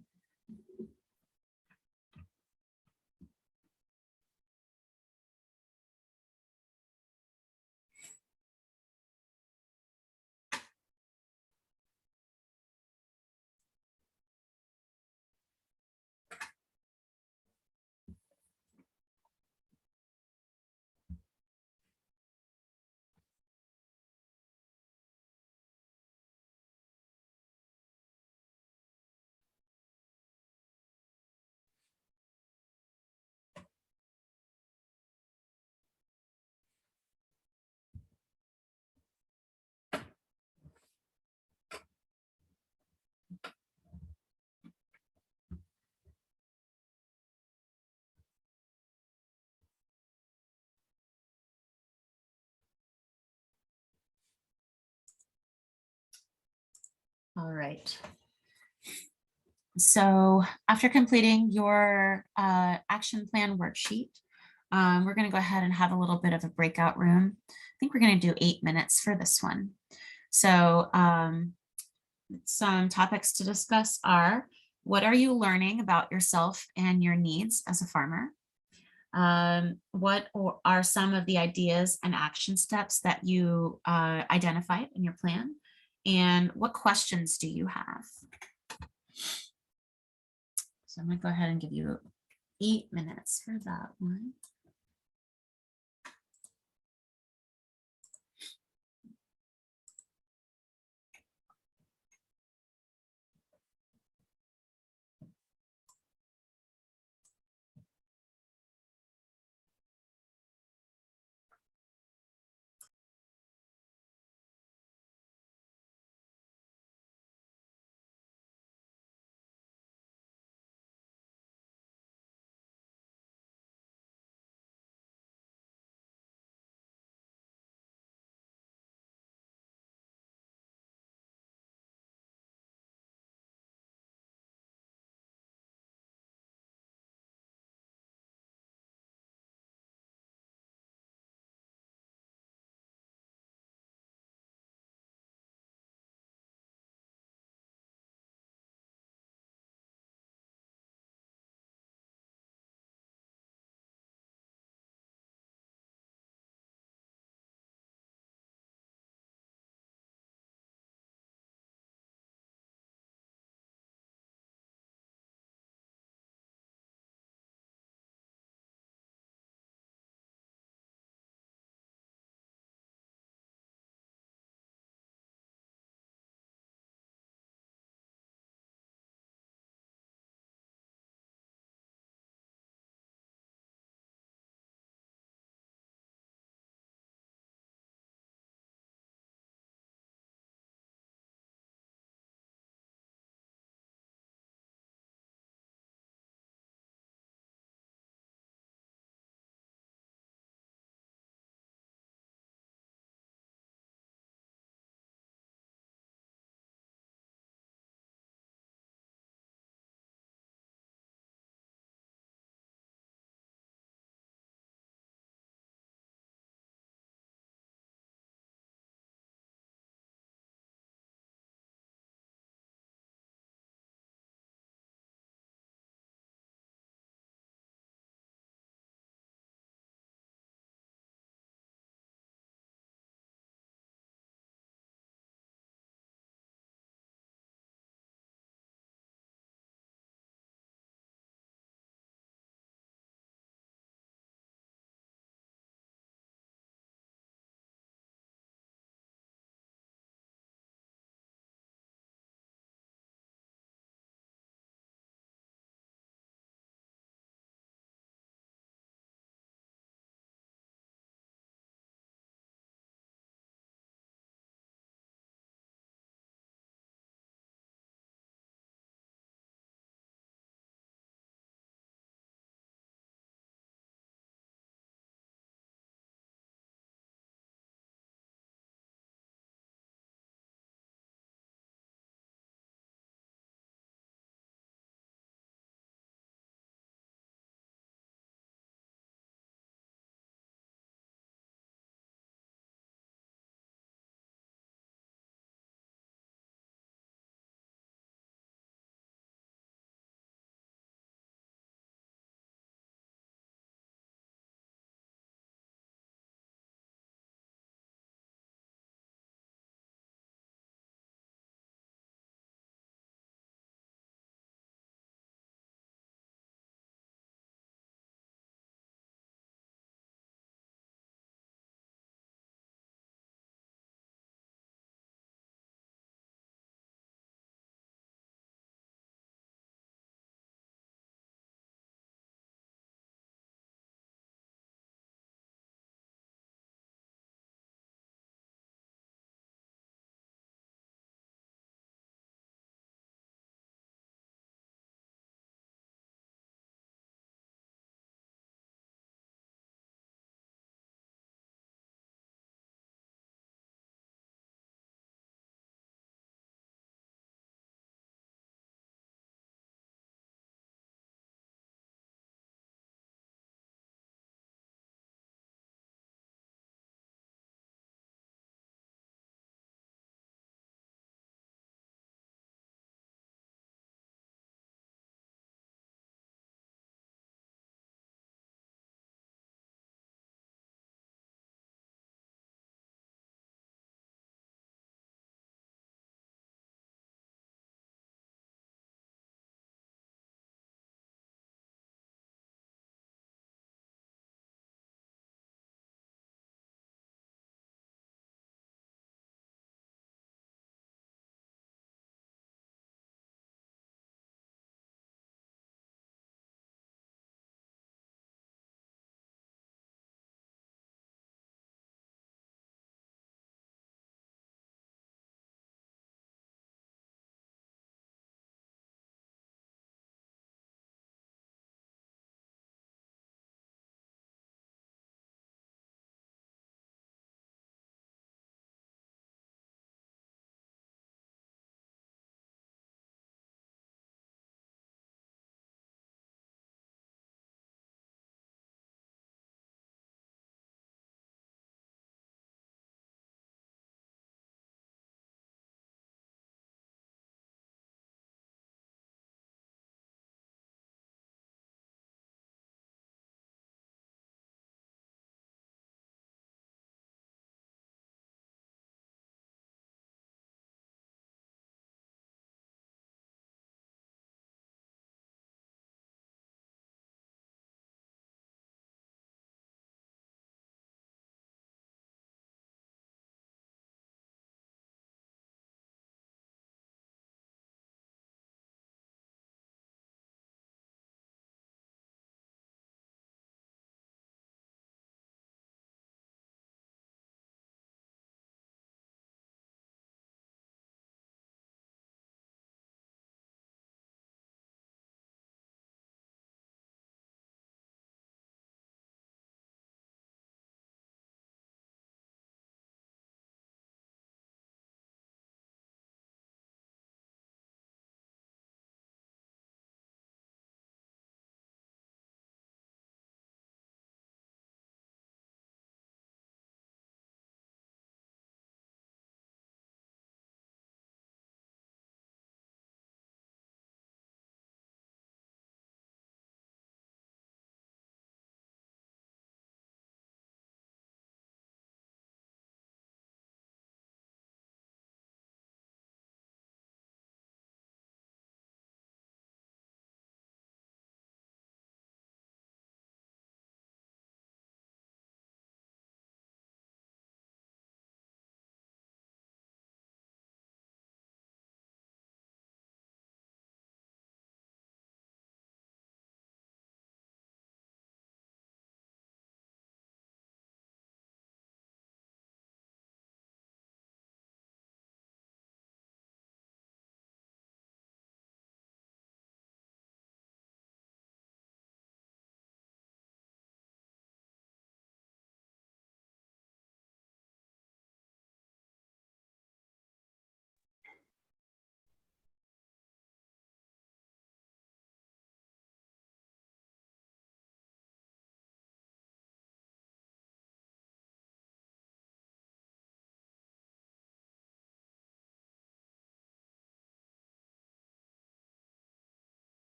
All right. So after completing your action plan worksheet, we're going to go ahead and have a little bit of a breakout room. I think we're going to do 8 minutes for this one. So some topics to discuss are, what are you learning about yourself and your needs as a farmer? What are some of the ideas and action steps that you identified in your plan? And what questions do you have? So I'm gonna go ahead and give you 8 minutes for that one.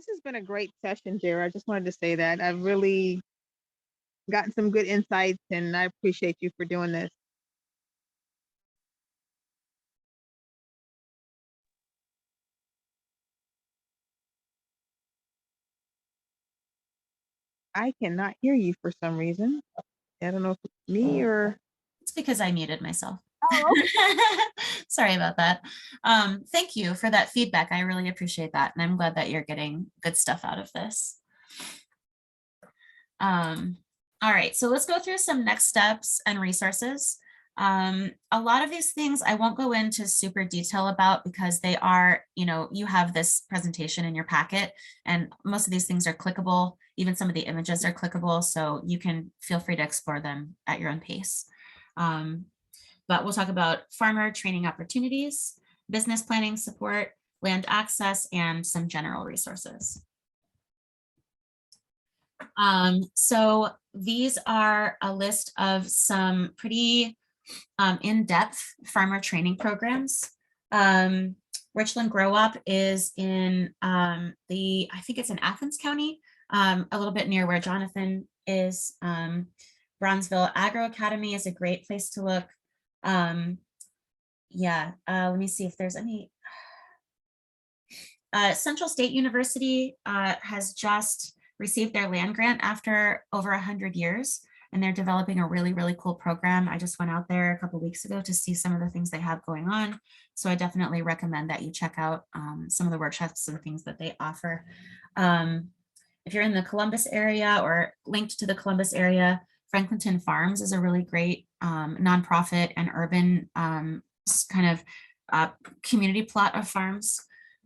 This has been a great session, Jared. I just wanted to say that. I've really gotten some good insights and I appreciate you for doing this. I cannot hear you for some reason. I don't know if it's me or. It's because I muted myself. Oh, Sorry about that. Thank you for that feedback. I really appreciate that. And I'm glad that you're getting good stuff out of this. All right, so let's go through some next steps and resources. A lot of these things I won't go into super detail about because they are, you have this presentation in your packet and most of these things are clickable. Even some of the images are clickable, so you can feel free to explore them at your own pace. But we'll talk about farmer training opportunities, business planning support, land access, and some general resources. So these are a list of some pretty in-depth farmer training programs. Richland Grow Up is in I think it's in Athens County, a little bit near where Jonathan is. Bronzeville Agro Academy is a great place to look. Yeah, let me see if there's any. Central State University has just received their land grant after over 100 years, and they're developing a really, really cool program. I just went out there a couple of weeks ago to see some of the things they have going on. So I definitely recommend that you check out some of the workshops and things that they offer. If you're in the Columbus area or linked to the Columbus area, Franklinton Farms is a really great nonprofit and urban kind of community plot of farms.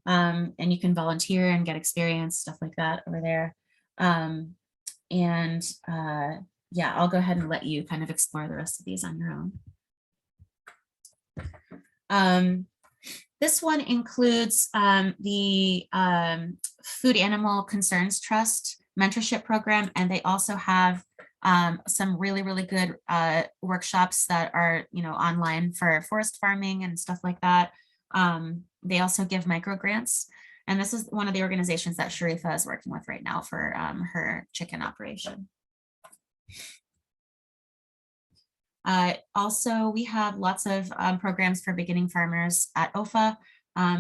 And you can volunteer and get experience, stuff like that over there. Yeah, I'll go ahead and let you kind of explore the rest of these on your own. This one includes the Food Animal Concerns Trust mentorship program, and they also have some really, really good workshops that are, online for forest farming and stuff like that. They also give micro grants, and this is one of the organizations that Sharifa is working with right now for her chicken operation. Also, we have lots of programs for beginning farmers at OEFFA.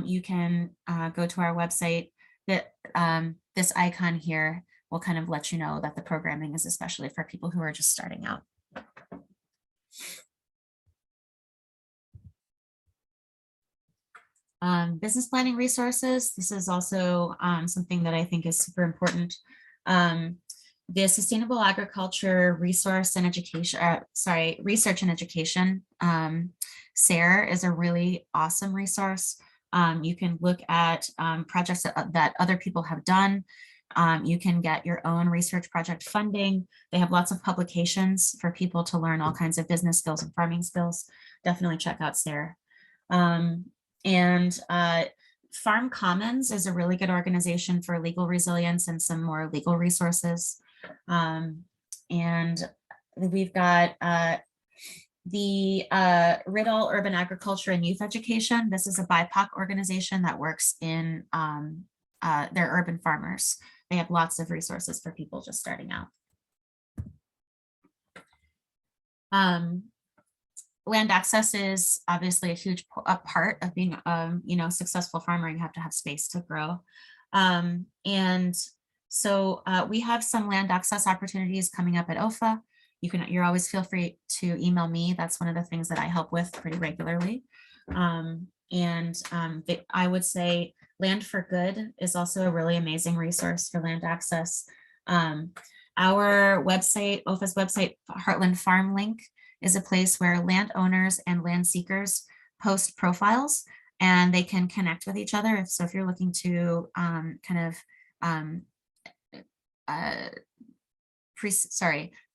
You can go to our website. This icon here will kind of let you know that the programming is especially for people who are just starting out. Business planning resources. This is also something that I think is super important. The Sustainable Agriculture Resource and Education, Research and Education, SARE is a really awesome resource. You can look at projects that other people have done. You can get your own research project funding. They have lots of publications for people to learn all kinds of business skills and farming skills. Definitely check out SARE. Farm Commons is a really good organization for legal resilience and some more legal resources. And we've got the Riddle Urban Agriculture and Youth Education. This is a BIPOC organization that works in their urban farmers. They have lots of resources for people just starting out. Land access is obviously a huge part of being a successful farmer. You have to have space to grow. So we have some land access opportunities coming up at OEFFA. You're always feel free to email me. That's one of the things that I help with pretty regularly. I would say Land for Good is also a really amazing resource for land access. Our website, OEFFA's website, Heartland Farm Link, is a place where landowners and land seekers post profiles and they can connect with each other. So if you're looking to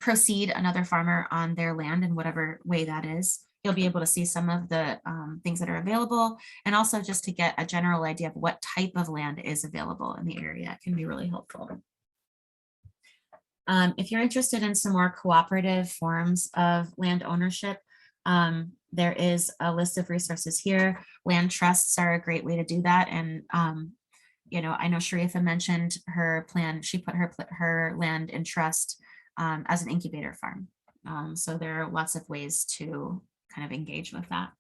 proceed another farmer on their land in whatever way that is, you'll be able to see some of the things that are available, and also just to get a general idea of what type of land is available in the area. It can be really helpful. If you're interested in some more cooperative forms of land ownership, there is a list of resources here. Land trusts are a great way to do that. And I know Sharifa mentioned her plan. She put her land in trust as an incubator farm. So there are lots of ways to kind of engage with that.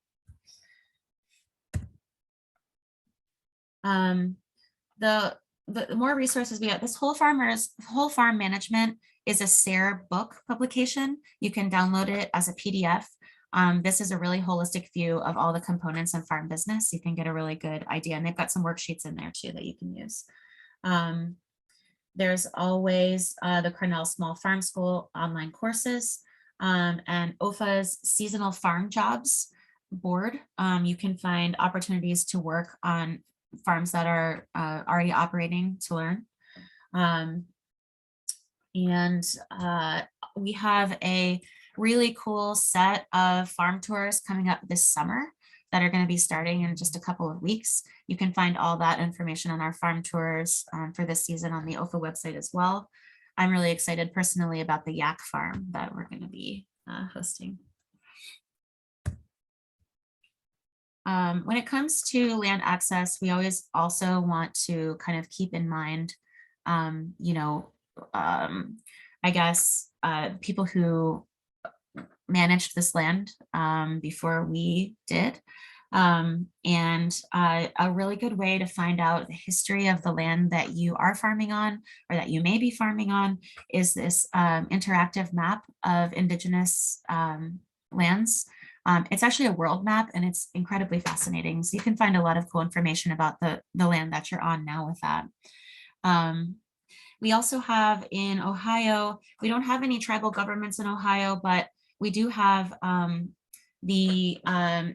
The more resources we get, this whole farm management is a SARE book publication. You can download it as a PDF. This is a really holistic view of all the components of farm business. You can get a really good idea, and they've got some worksheets in there too that you can use. There's always the Cornell Small Farm School online courses and OEFFA's seasonal farm jobs board. You can find opportunities to work on farms that are already operating to learn. We have a really cool set of farm tours coming up this summer that are going to be starting in just a couple of weeks. You can find all that information on our farm tours for this season on the OEFFA website as well. I'm really excited personally about the yak farm that we're going to be hosting. When it comes to land access, we always also want to kind of keep in mind, I guess, people who managed this land before we did. A really good way to find out the history of the land that you are farming on or that you may be farming on is this interactive map of Indigenous lands. It's actually a world map and it's incredibly fascinating. So you can find a lot of cool information about the land that you're on now with that. We also have in Ohio, we don't have any tribal governments in Ohio, but we do have the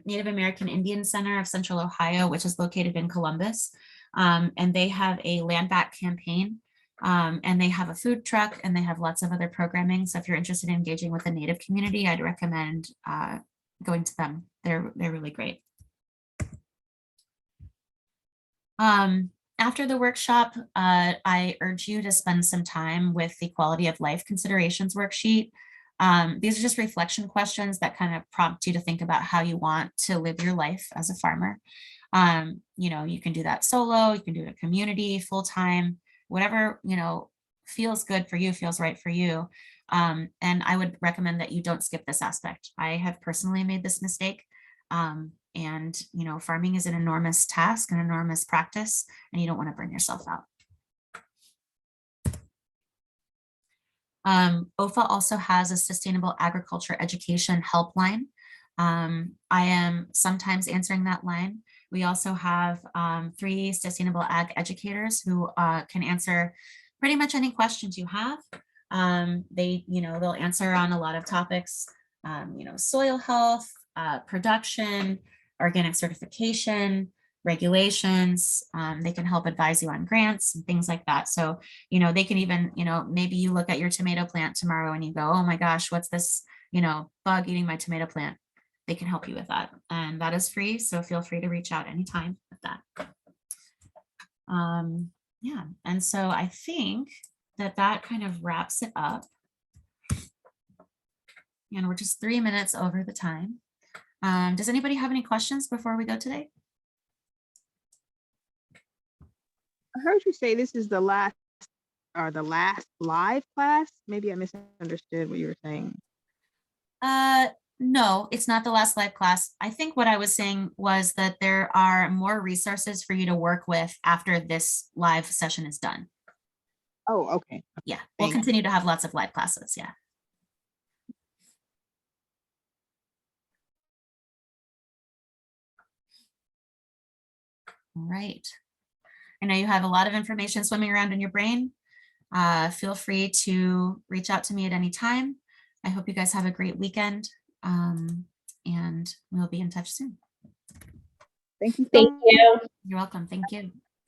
Native American Indian Center of Central Ohio, which is located in Columbus. And they have a land back campaign. And they have a food truck and they have lots of other programming. So if you're interested in engaging with the Native community, I'd recommend going to them. They're really great. After the workshop, I urge you to spend some time with the quality of life considerations worksheet. These are just reflection questions that kind of prompt you to think about how you want to live your life as a farmer. You can do that solo, you can do it in a community, full-time, whatever, feels good for you, feels right for you. And I would recommend that you don't skip this aspect. I have personally made this mistake. Farming is an enormous task, an enormous practice, and you don't want to burn yourself out. OEFFA also has a sustainable agriculture education helpline. I am sometimes answering that line. We also have 3 sustainable ag educators who can answer pretty much any questions you have. They'll answer on a lot of topics, soil health, production, organic certification, regulations. They can help advise you on grants and things like that. So, they can even, maybe you look at your tomato plant tomorrow and you go, oh my gosh, what's this, bug eating my tomato plant? They can help you with that. And that is free. So feel free to reach out anytime with that. Yeah. And so I think that kind of wraps it up. And we're just 3 minutes over the time. Does anybody have any questions before we go today? I heard you say this is the last live class. Maybe I misunderstood what you were saying. No, it's not the last live class. I think what I was saying was that there are more resources for you to work with after this live session is done. Oh, okay. Yeah, we'll continue to have lots of live classes. Yeah. All right. I know you have a lot of information swimming around in your brain. Feel free to reach out to me at any time. I hope you guys have a great weekend, and we'll be in touch soon. Thank you. Thank you. You're welcome. Thank you.